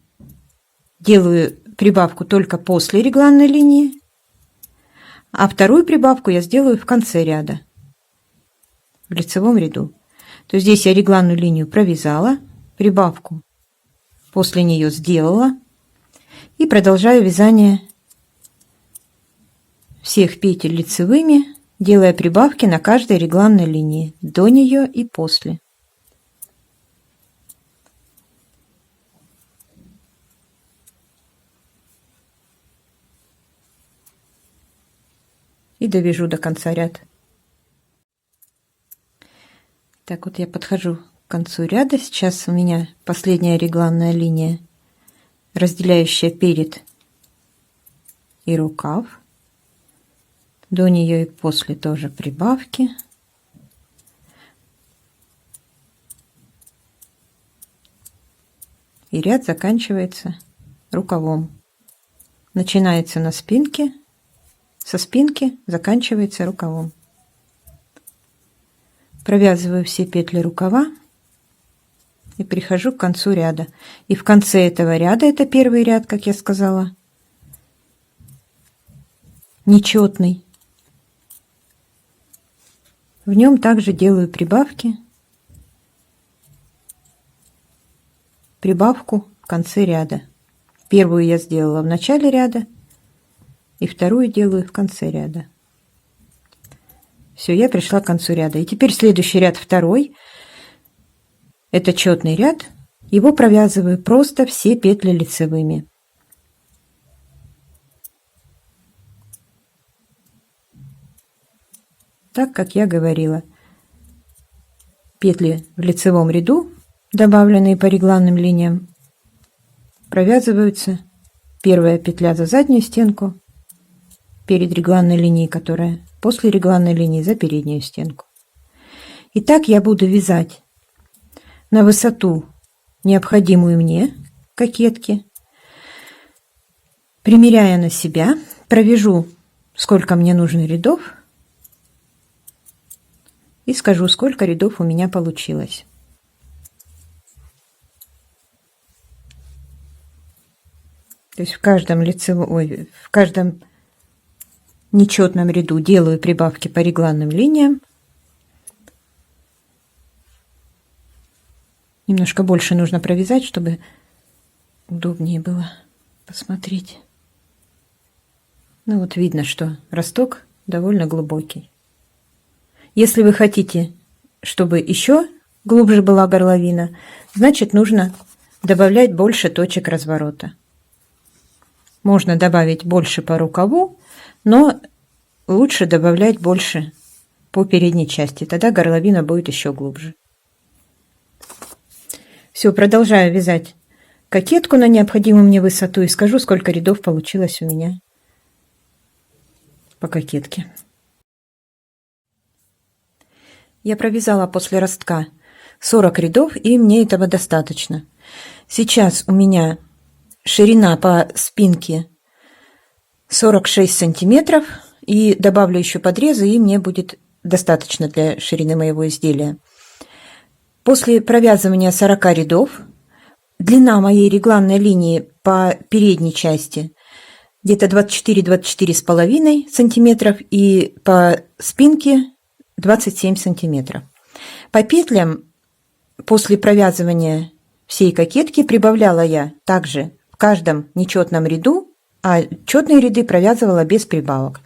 делаю прибавку только после регланной линии, а вторую прибавку я сделаю в конце ряда, в лицевом ряду. То есть здесь я регланную линию провязала, прибавку после нее сделала. И продолжаю вязание всех петель лицевыми, делая прибавки на каждой регланной линии, до нее и после. И довяжу до конца ряда. Так вот я подхожу к концу ряда. Сейчас у меня последняя регланная линия, разделяющая перед и рукав. До нее и после тоже прибавки. И ряд заканчивается рукавом. Начинается на спинке, со спинки заканчивается рукавом. Провязываю все петли рукава и прихожу к концу ряда. И в конце этого ряда, это первый ряд, как я сказала, нечетный. В нем также делаю прибавку в конце ряда. Первую я сделала в начале ряда, и вторую делаю в конце ряда. Все, я пришла к концу ряда. И теперь следующий ряд, второй. Это четный ряд. Его провязываю просто все петли лицевыми. Так, как я говорила. Петли в лицевом ряду, добавленные по регланным линиям, провязываются. Первая петля за заднюю стенку, перед регланной линией, которая после регланной линии за переднюю стенку. И так я буду вязать на высоту, необходимую мне, кокетки, примеряя на себя, провяжу, сколько мне нужно рядов, и скажу, сколько рядов у меня получилось. То есть в каждом в каждом нечетном ряду делаю прибавки по регланным линиям. Немножко больше нужно провязать, чтобы удобнее было посмотреть. Ну вот видно, что росток довольно глубокий. Если вы хотите, чтобы еще глубже была горловина, значит нужно добавлять больше точек разворота. Можно добавить больше по рукаву, но лучше добавлять больше по передней части, тогда горловина будет еще глубже. Все, продолжаю вязать кокетку на необходимую мне высоту и скажу, сколько рядов получилось у меня по кокетке. Я провязала после ростка 40 рядов, и мне этого достаточно. Сейчас у меня ширина по спинке 46 сантиметров, и добавлю еще подрезы, и мне будет достаточно для ширины моего изделия. После провязывания 40 рядов длина моей регланной линии по передней части где-то 24-24,5 сантиметров, и по спинке 27 сантиметров. По петлям после провязывания всей кокетки прибавляла я также в каждом нечетном ряду, а четные ряды провязывала без прибавок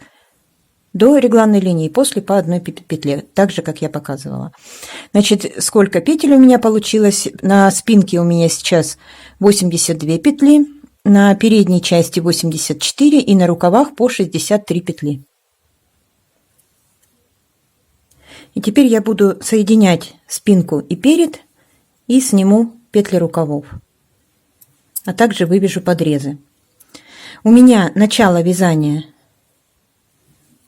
до регланной линии, после по одной петле, так же, как я показывала. Значит, сколько петель у меня получилось? На спинке у меня сейчас 82 петли, на передней части 84 и на рукавах по 63 петли. И теперь я буду соединять спинку и перед, и сниму петли рукавов, а также вывяжу подрезы. У меня начало вязания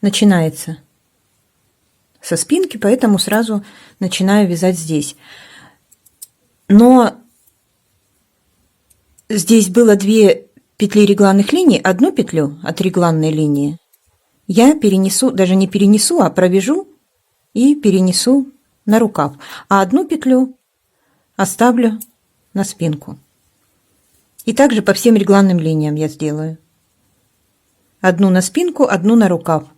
начинается со спинки, поэтому сразу начинаю вязать здесь. Но здесь было 2 петли регланных линий, одну петлю от регланной линии я перенесу, даже не перенесу, а провяжу и перенесу на рукав, а одну петлю оставлю на спинку. И также по всем регланным линиям я сделаю. Одну на спинку, одну на рукав.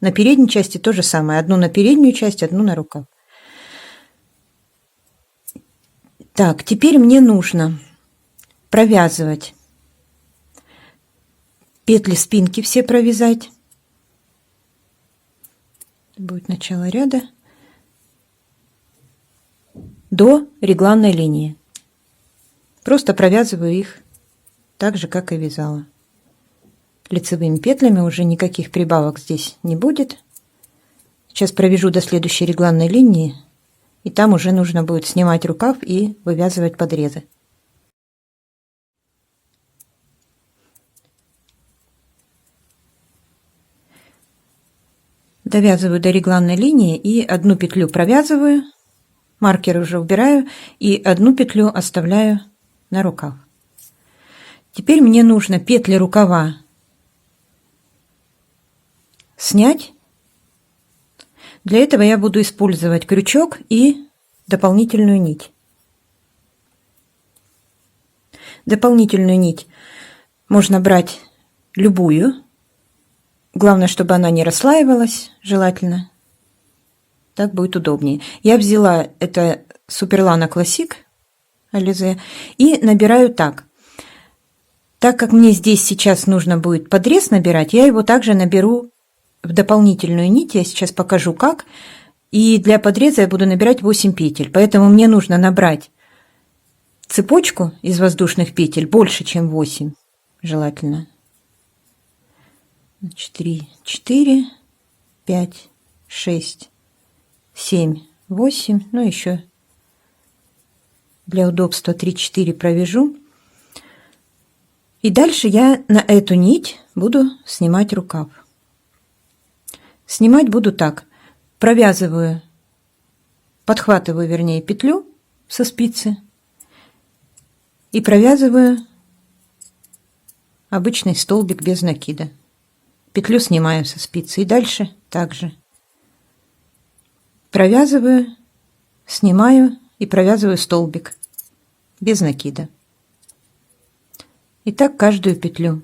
На передней части то же самое. Одну на переднюю часть, одну на рукав. Так, теперь мне нужно провязывать петли спинки все провязать. Будет начало ряда до регланной линии. Просто провязываю их так же, как и вязала. Лицевыми петлями уже никаких прибавок здесь не будет. Сейчас провяжу до следующей регланной линии, и там уже нужно будет снимать рукав и вывязывать подрезы. Довязываю до регланной линии и одну петлю провязываю, маркер уже убираю, и одну петлю оставляю на рукав. Теперь мне нужно петли рукава снять. Для этого я буду использовать крючок и дополнительную нить. Дополнительную нить можно брать любую. Главное, чтобы она не расслаивалась, желательно. Так будет удобнее. Я взяла это Суперлана Классик Ализе и набираю так. Так как мне здесь сейчас нужно будет подрез набирать, я его также наберу в дополнительную нить. Я сейчас покажу как. И для подреза я буду набирать 8 петель. Поэтому мне нужно набрать цепочку из воздушных петель больше, чем 8, желательно. 3, 4, 5, 6, 7, 8. Ну, еще для удобства 3-4 провяжу. И дальше я на эту нить буду снимать рукав. Снимать буду так. Провязываю, подхватываю, вернее, петлю со спицы и провязываю обычный столбик без накида. Петлю снимаю со спицы и дальше также провязываю, снимаю и провязываю столбик без накида. И так каждую петлю.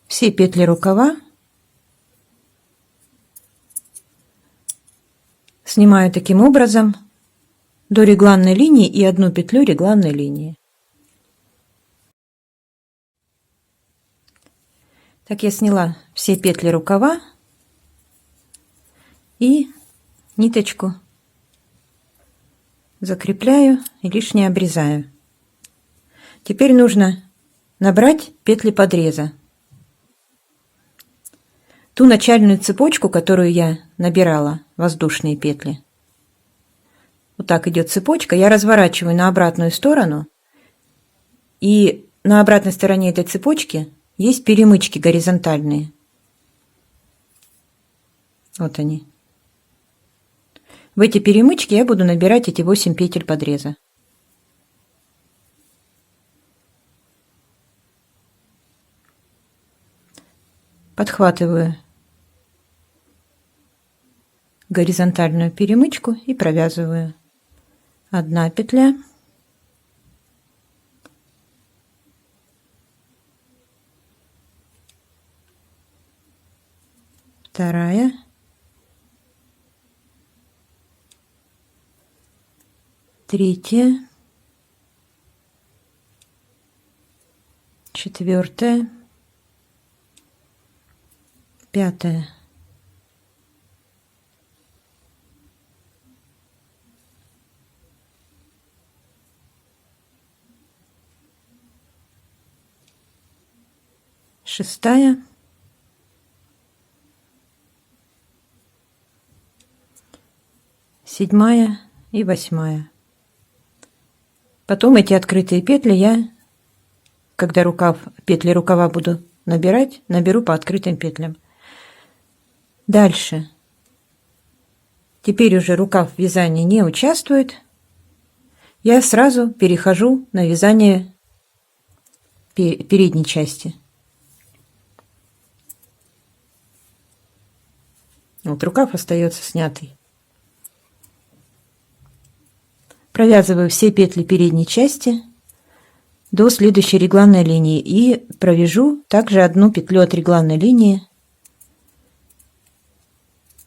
Все петли рукава снимаю таким образом до регланной линии и одну петлю регланной линии. Так, я сняла все петли рукава и ниточку закрепляю и лишнее обрезаю. Теперь нужно набрать петли подреза. Ту начальную цепочку, которую я набирала, воздушные петли. Вот так идет цепочка. Я разворачиваю на обратную сторону. И на обратной стороне этой цепочки есть перемычки горизонтальные. Вот они. В эти перемычки я буду набирать эти 8 петель подреза. Подхватываю горизонтальную перемычку и провязываю. Одна петля, вторая, третья, четвертая, пятая, шестая, седьмая и восьмая. Потом эти открытые петли я, когда петли рукава буду набирать, наберу по открытым петлям. Дальше. Теперь уже рукав в вязании не участвует. Я сразу перехожу на вязание передней части. Вот рукав остается снятый. Провязываю все петли передней части до следующей регланной линии и провяжу также одну петлю от регланной линии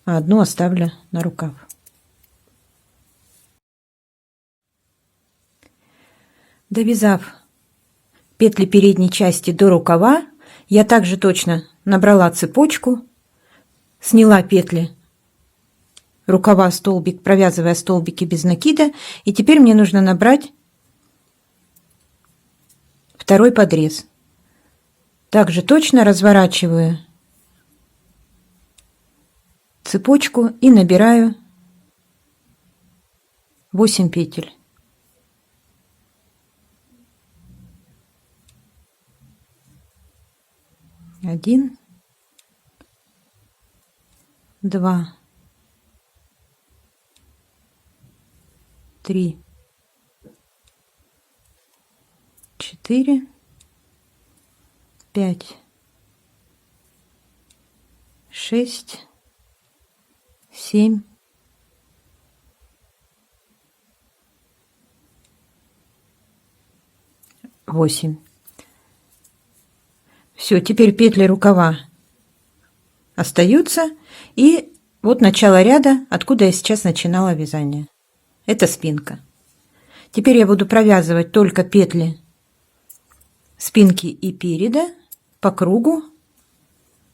а одну оставлю на рукав. Довязав петли передней части до рукава, я также точно набрала цепочку, сняла петли рукава, столбик, провязывая столбики без накида, и теперь мне нужно набрать второй подрез. Также точно разворачиваю цепочку и набираю 8 петель. 1, 2, 3, 4, 5, 6, 7, 8. Все, теперь петли рукава остаются, и вот начало ряда, откуда я сейчас начинала вязание. Это спинка. Теперь я буду провязывать только петли спинки и переда по кругу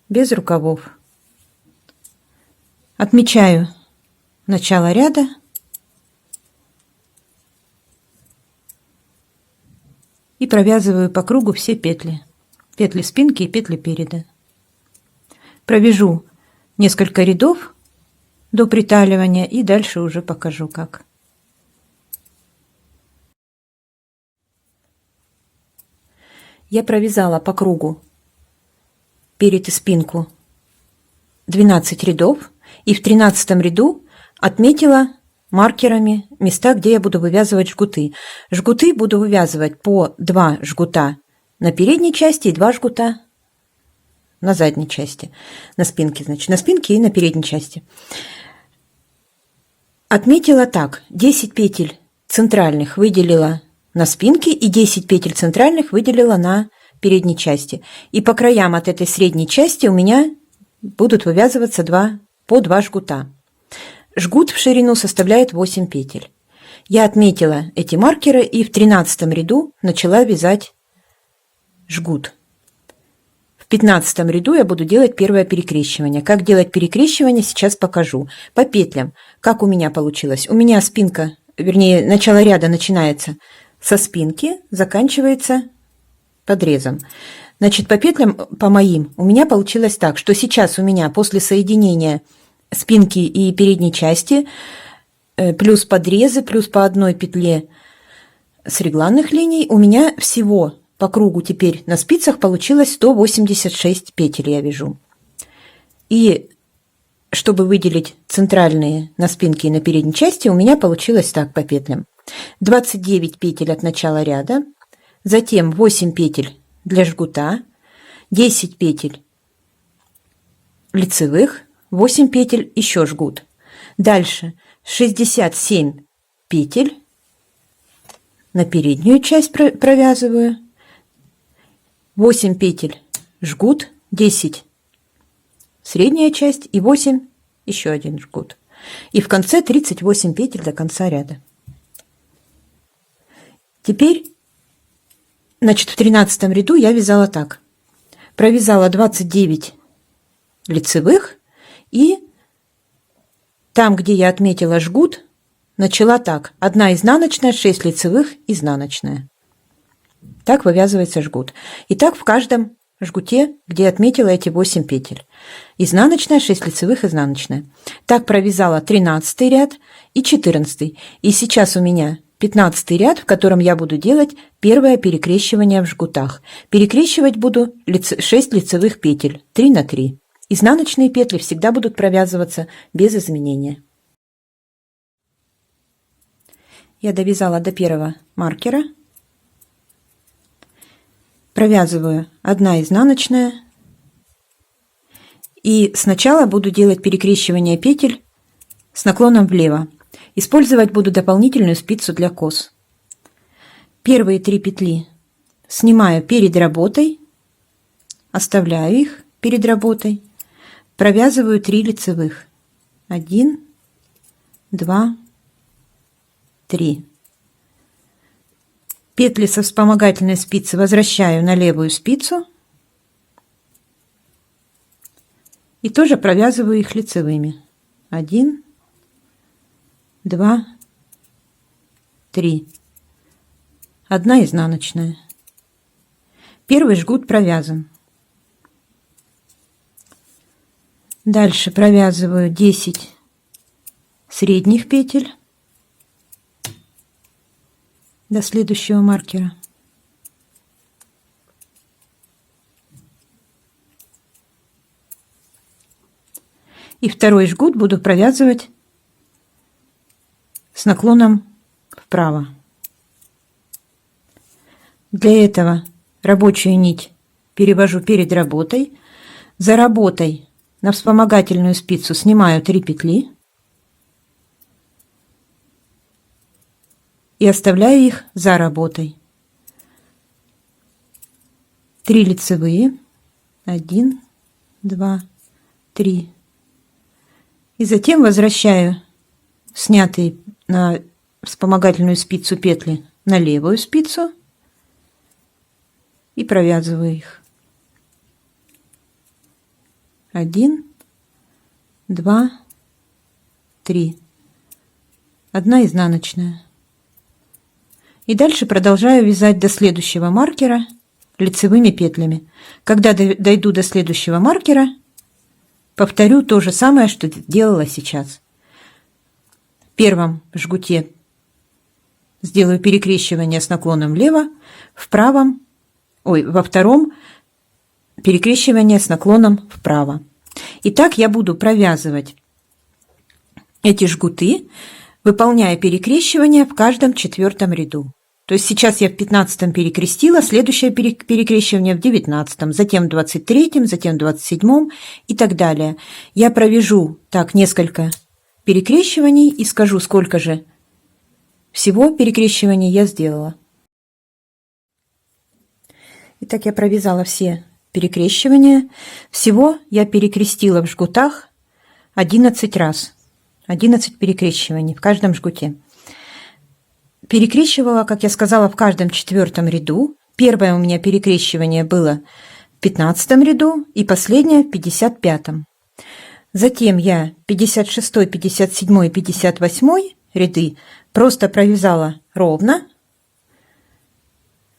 без рукавов. Отмечаю начало ряда и провязываю по кругу все петли. Петли спинки и петли переда. Провяжу несколько рядов до приталивания и дальше уже покажу как. Я провязала по кругу перед и спинку 12 рядов и в 13 ряду отметила маркерами места, где я буду вывязывать жгуты. Жгуты буду вывязывать по 2 жгута на передней части и 2 жгута на задней части, на спинке, значит, на спинке и на передней части. Отметила так: 10 петель центральных выделила на спинке и 10 петель центральных выделила на передней части. И по краям от этой средней части у меня будут вывязываться по 2 жгута. Жгут в ширину составляет 8 петель. Я отметила эти маркеры и в 13 ряду начала вязать жгут. В 15 ряду я буду делать первое перекрещивание. Как делать перекрещивание, сейчас покажу. По петлям, как у меня получилось. У меня спинка, вернее, начало ряда начинается со спинки, заканчивается подрезом. Значит, по петлям, по моим, у меня получилось так, что сейчас у меня после соединения спинки и передней части плюс подрезы, плюс по одной петле с регланных линий, у меня всего по кругу теперь на спицах получилось 186 петель я вяжу. И чтобы выделить центральные на спинке и на передней части, у меня получилось так по петлям: 29 петель от начала ряда, затем 8 петель для жгута, 10 петель лицевых, 8 петель еще жгут. Дальше 67 петель на переднюю часть провязываю, 8 петель жгут, 10 средняя часть и 8 еще один жгут. И в конце 38 петель до конца ряда. Теперь, значит, в 13 ряду я вязала так. Провязала 29 лицевых и там, где я отметила жгут, начала так: 1 изнаночная, 6 лицевых, изнаночная. Так вывязывается жгут. И так в каждом жгуте, где отметила эти 8 петель. Изнаночная, 6 лицевых, изнаночная. Так провязала 13 ряд и 14. И сейчас у меня 15 ряд, в котором я буду делать первое перекрещивание в жгутах. Перекрещивать буду 6 лицевых петель, 3 на 3. Изнаночные петли всегда будут провязываться без изменения. Я довязала до первого маркера. Провязываю 1 изнаночная. И сначала буду делать перекрещивание петель с наклоном влево. Использовать буду дополнительную спицу для кос. Первые 3 петли снимаю перед работой, оставляю их перед работой, провязываю 3 лицевых. 1, 2, 3. Петли со вспомогательной спицы возвращаю на левую спицу и тоже провязываю их лицевыми. 1, 2, 3. Одна изнаночная. Первый жгут провязан. Дальше провязываю 10 средних петель до следующего маркера. И второй жгут буду провязывать с наклоном вправо. Для этого рабочую нить перевожу перед работой. За работой на вспомогательную спицу снимаю 3 петли и оставляю их за работой. 3 лицевые. 1, 2, 3. И затем возвращаю снятые на вспомогательную спицу петли на левую спицу и провязываю их. 1, 2, 3. Одна изнаночная. И дальше продолжаю вязать до следующего маркера лицевыми петлями. Когда дойду до следующего маркера, повторю то же самое, что делала сейчас. В первом жгуте сделаю перекрещивание с наклоном влево, во втором перекрещивание с наклоном вправо. И так я буду провязывать эти жгуты, выполняя перекрещивание в каждом 4 ряду. То есть сейчас я в 15 перекрестила, следующее перекрещивание в 19, затем в 23, затем в 27 и так далее. Я провяжу так несколько перекрещиваний и скажу, сколько же всего перекрещиваний я сделала. Итак, я провязала все перекрещивания. Всего я перекрестила в жгутах 11 раз. 11 перекрещиваний в каждом жгуте. Перекрещивала, как я сказала, в каждом 4 ряду. Первое у меня перекрещивание было в 15 ряду и последнее в 55. Затем я 56, 57 и 58 ряды просто провязала ровно,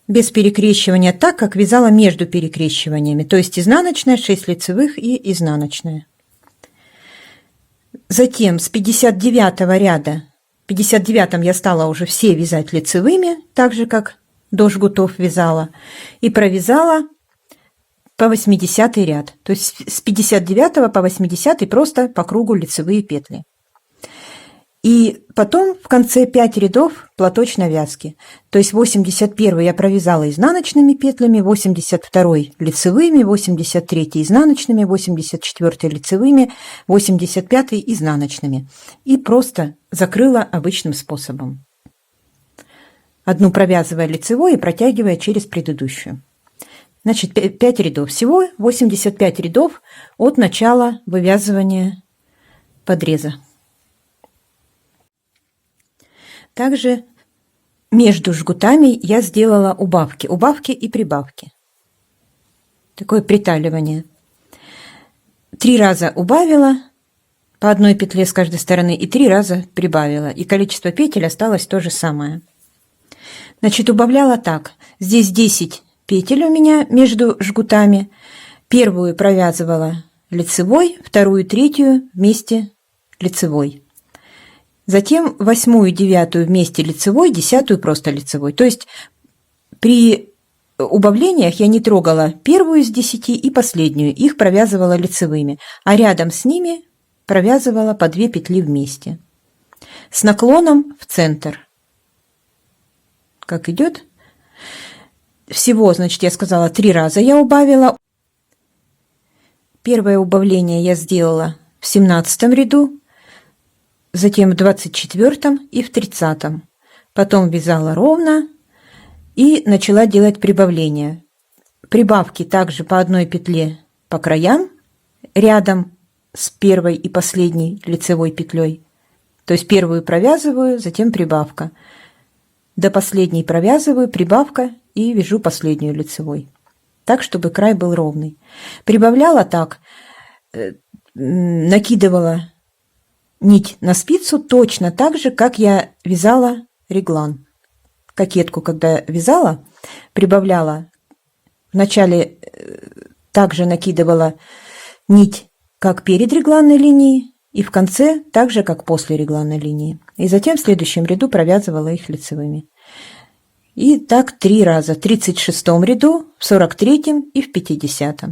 без перекрещивания, так как вязала между перекрещиваниями, то есть изнаночная, 6 лицевых и изнаночная. Затем с 59 ряда, в 59 я стала уже все вязать лицевыми, так же как до жгутов вязала, и провязала по 80 ряд, то есть с 59 по 80 просто по кругу лицевые петли. И потом в конце 5 рядов платочной вязки. То есть 81 я провязала изнаночными петлями, 82 лицевыми, 83 изнаночными, 84 лицевыми, 85 изнаночными. И просто закрыла обычным способом. Одну провязывая лицевой и протягивая через предыдущую. Значит, 5 рядов. Всего 85 рядов от начала вывязывания подреза. Также между жгутами я сделала убавки и прибавки. Такое приталивание. 3 раза убавила по одной петле с каждой стороны и 3 раза прибавила. И количество петель осталось то же самое. Значит, убавляла так. Здесь 10 петель у меня между жгутами. Первую провязывала лицевой, вторую, третью вместе лицевой. Затем 8 и 9 вместе лицевой, 10 просто лицевой. То есть при убавлениях я не трогала первую из 10 и последнюю. Их провязывала лицевыми. А рядом с ними провязывала по 2 петли вместе. С наклоном в центр. Как идет? Всего, значит, я сказала, 3 раза я убавила. Первое убавление я сделала в 17 ряду. Затем в 24 и в 30. Потом вязала ровно и начала делать прибавления. Прибавки также по одной петле по краям, рядом с первой и последней лицевой петлей. То есть первую провязываю, затем прибавка. До последней провязываю, прибавка и вяжу последнюю лицевой. Так, чтобы край был ровный. Прибавляла так, накидывала нить на спицу точно так же, как я вязала реглан. Кокетку, когда вязала, прибавляла. Вначале также накидывала нить, как перед регланной линией, и в конце так же, как после регланной линии. И затем в следующем ряду провязывала их лицевыми. И так 3 раза. В 36 ряду, в 43 и в 50.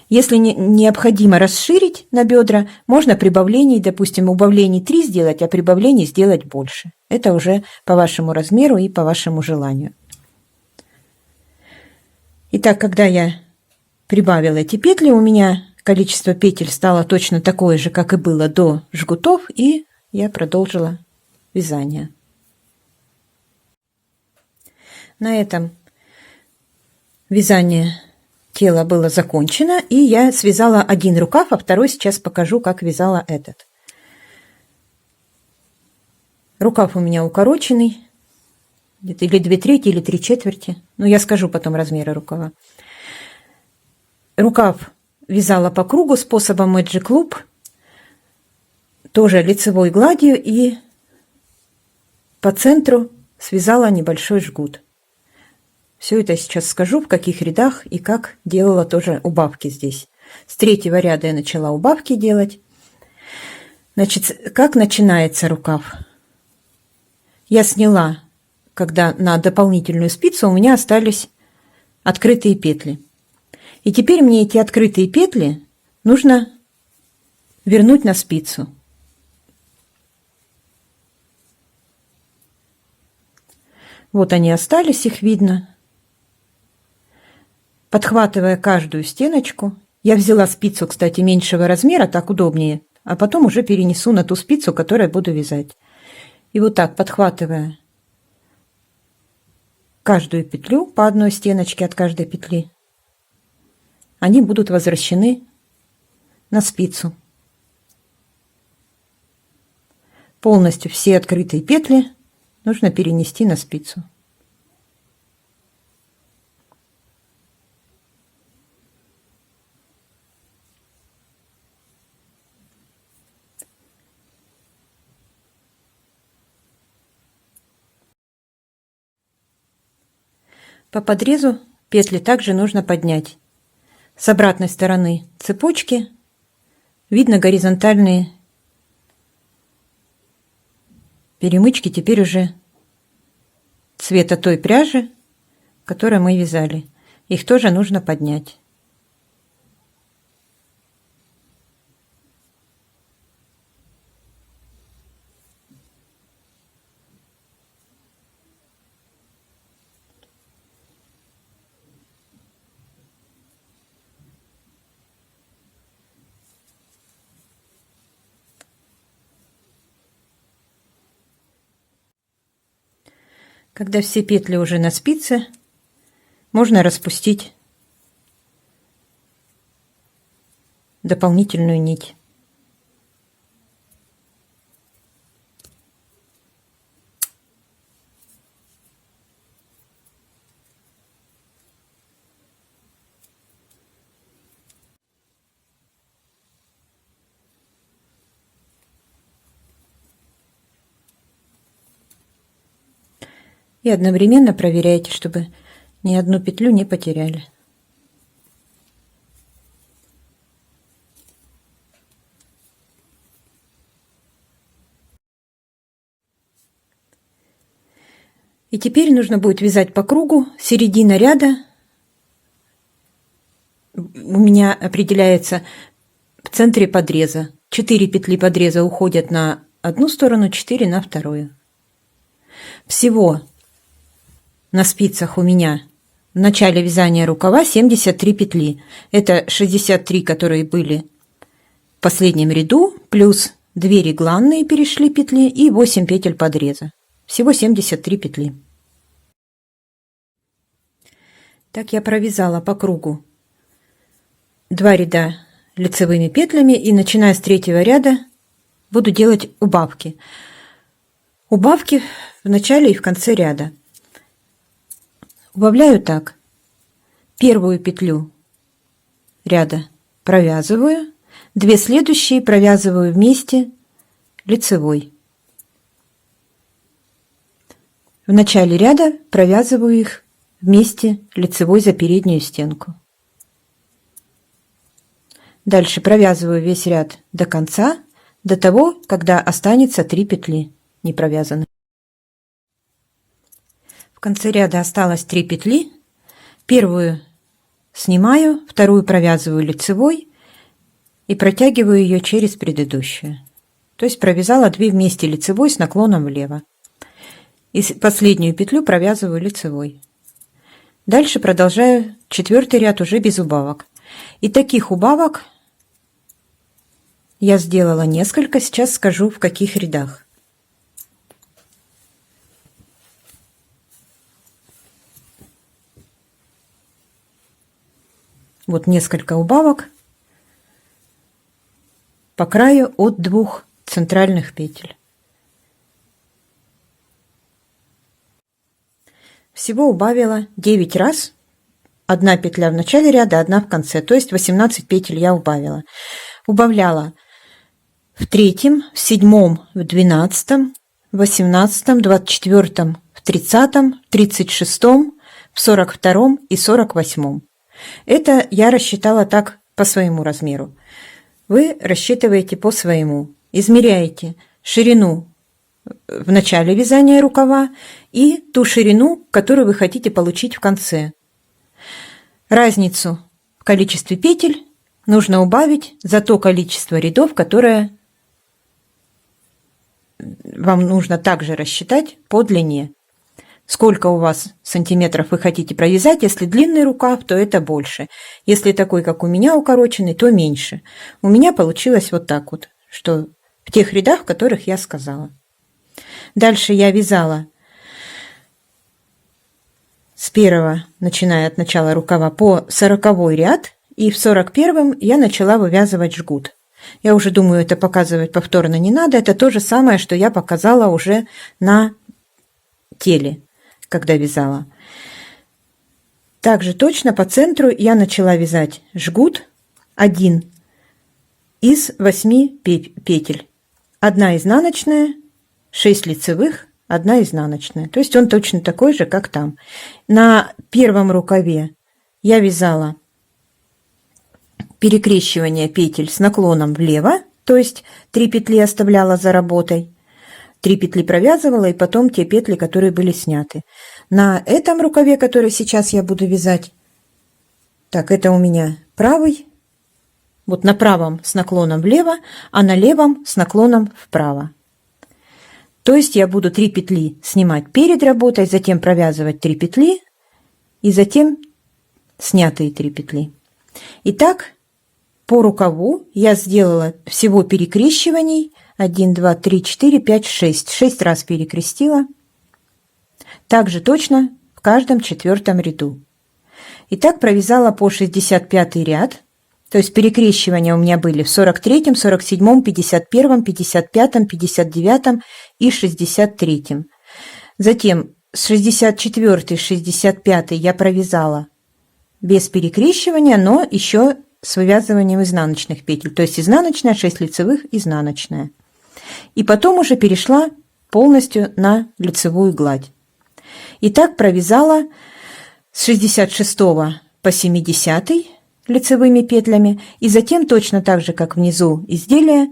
Если необходимо расширить на бедра, можно прибавлений, допустим, убавлений 3 сделать, а прибавлений сделать больше. Это уже по вашему размеру и по вашему желанию. Итак, когда я прибавила эти петли, у меня количество петель стало точно такое же, как и было до жгутов, и я продолжила вязание. На этом вязание тела было закончено, и я связала один рукав, а второй сейчас покажу, как вязала этот. Рукав у меня укороченный, где-то или 2/3, или 3/4, но я скажу потом размеры рукава. Рукав вязала по кругу способом Magic Loop, тоже лицевой гладью, и по центру связала небольшой жгут. Все это я сейчас скажу, в каких рядах и как делала тоже убавки здесь. С 3-го ряда я начала убавки делать. Значит, как начинается рукав? Я сняла, когда на дополнительную спицу у меня остались открытые петли. И теперь мне эти открытые петли нужно вернуть на спицу. Вот они остались, их видно. Подхватывая каждую стеночку, я взяла спицу, кстати, меньшего размера, так удобнее, а потом уже перенесу на ту спицу, которой буду вязать. И вот так, подхватывая каждую петлю по одной стеночке от каждой петли, они будут возвращены на спицу. Полностью все открытые петли нужно перенести на спицу. По подрезу петли также нужно поднять. С обратной стороны цепочки видно горизонтальные перемычки, теперь уже цвета той пряжи, которой мы вязали. Их тоже нужно поднять. Когда все петли уже на спице, можно распустить дополнительную нить. И одновременно проверяйте, чтобы ни одну петлю не потеряли. И теперь нужно будет вязать по кругу. Середина ряда у меня определяется в центре подреза. 4 петли подреза уходят на одну сторону, 4 на вторую. Всего на спицах у меня в начале вязания рукава 73 петли. Это 63, которые были в последнем ряду, плюс 2 регланные перешли петли и 8 петель подреза. Всего 73 петли. Так я провязала по кругу 2 ряда лицевыми петлями, и начиная с третьего ряда буду делать убавки. Убавки в начале и в конце ряда. Убавляю так. Первую петлю ряда провязываю, 2 следующие провязываю вместе лицевой. В начале ряда провязываю их вместе лицевой за переднюю стенку. Дальше провязываю весь ряд до конца, до того, когда останется 3 петли не провязаны. В конце ряда осталось 3 петли. Первую снимаю, вторую провязываю лицевой и протягиваю ее через предыдущую. То есть провязала 2 вместе лицевой с наклоном влево. И последнюю петлю провязываю лицевой. Дальше продолжаю 4-й ряд уже без убавок. И таких убавок я сделала несколько, сейчас скажу в каких рядах. Вот несколько убавок по краю от 2 центральных петель. Всего убавила 9 раз. 1 петля в начале ряда, 1 в конце. То есть 18 петель я убавила. Убавляла в 3-м, в 7-м, в 12-м, в 18-м, 24-м, в 30-м, в 36-м, в 42-м и 48-м. Это я рассчитала так по своему размеру. Вы рассчитываете по своему. Измеряете ширину в начале вязания рукава и ту ширину, которую вы хотите получить в конце. Разницу в количестве петель нужно убавить за то количество рядов, которое вам нужно также рассчитать по длине. Сколько у вас сантиметров вы хотите провязать. Если длинный рукав, то это больше. Если такой, как у меня, укороченный, то меньше. У меня получилось вот так вот, что в тех рядах, в которых я сказала. Дальше я вязала с 1-го, начиная от начала рукава, по 40-й ряд, и в 41-м я начала вывязывать жгут. Я уже думаю, это показывать повторно не надо. Это то же самое, что я показала уже на теле, когда вязала. Также точно по центру я начала вязать жгут 1 из 8 петель. 1 изнаночная, 6 лицевых, 1 изнаночная. То есть он точно такой же, как там. На 1-м рукаве я вязала перекрещивание петель с наклоном влево, то есть 3 петли оставляла за работой, 3 петли провязывала и потом те петли, которые были сняты. На этом рукаве, который сейчас я буду вязать, так, это у меня правый, вот на правом с наклоном влево, а на левом с наклоном вправо. То есть я буду 3 петли снимать перед работой, затем провязывать 3 петли и затем снятые 3 петли. Итак, по рукаву я сделала всего перекрещиваний 1, 2, 3, 4, 5, 6. 6 раз перекрестила. Также точно в каждом 4-м ряду. Итак, провязала по 65-й ряд. То есть перекрещивания у меня были в 43-м, 47-м, 51-м, 55-м, 59-м и 63-м. Затем с 64-й, 65-й я провязала без перекрещивания, но еще с вывязыванием изнаночных петель. То есть изнаночная, 6 лицевых, изнаночная. И потом уже перешла полностью на лицевую гладь. И так провязала с 66 по 70 лицевыми петлями, и затем точно так же, как внизу изделия,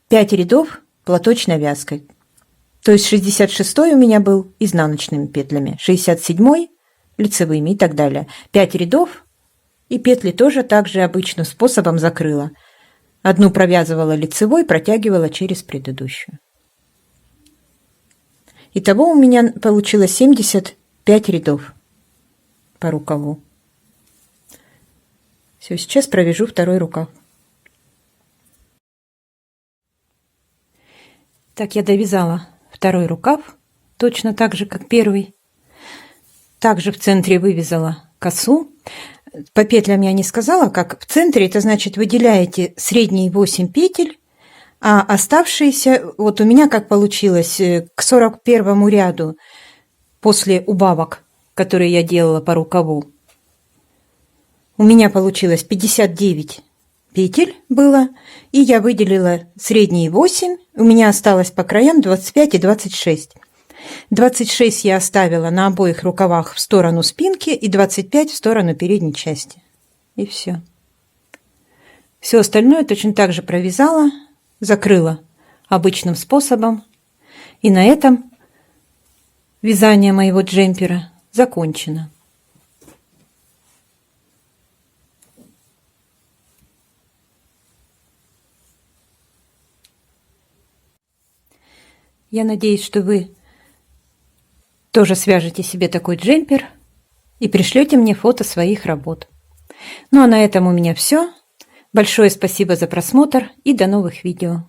5 рядов платочной вязкой. То есть 66 у меня был изнаночными петлями, 67 лицевыми и так далее. 5 рядов, и петли тоже также обычным способом закрыла. Одну провязывала лицевой, протягивала через предыдущую. Итого у меня получилось 75 рядов по рукаву. Все, сейчас провяжу 2-й рукав. Так я довязала 2-й рукав, точно так же, как 1-й. Также в центре вывязала косу. по петлям я не сказала, как в центре, это значит выделяете средние 8 петель, а оставшиеся, вот у меня как получилось, к 41 ряду после убавок, которые я делала по рукаву, у меня получилось 59 петель было, и я выделила средние 8, у меня осталось по краям 25 и 26. 26 я оставила на обоих рукавах в сторону спинки и 25 в сторону передней части. И все. Все остальное точно так же провязала, закрыла обычным способом. И на этом вязание моего джемпера закончено. Я надеюсь, что вы тоже свяжете себе такой джемпер и пришлете мне фото своих работ. Ну а на этом у меня все. Большое спасибо за просмотр и до новых видео.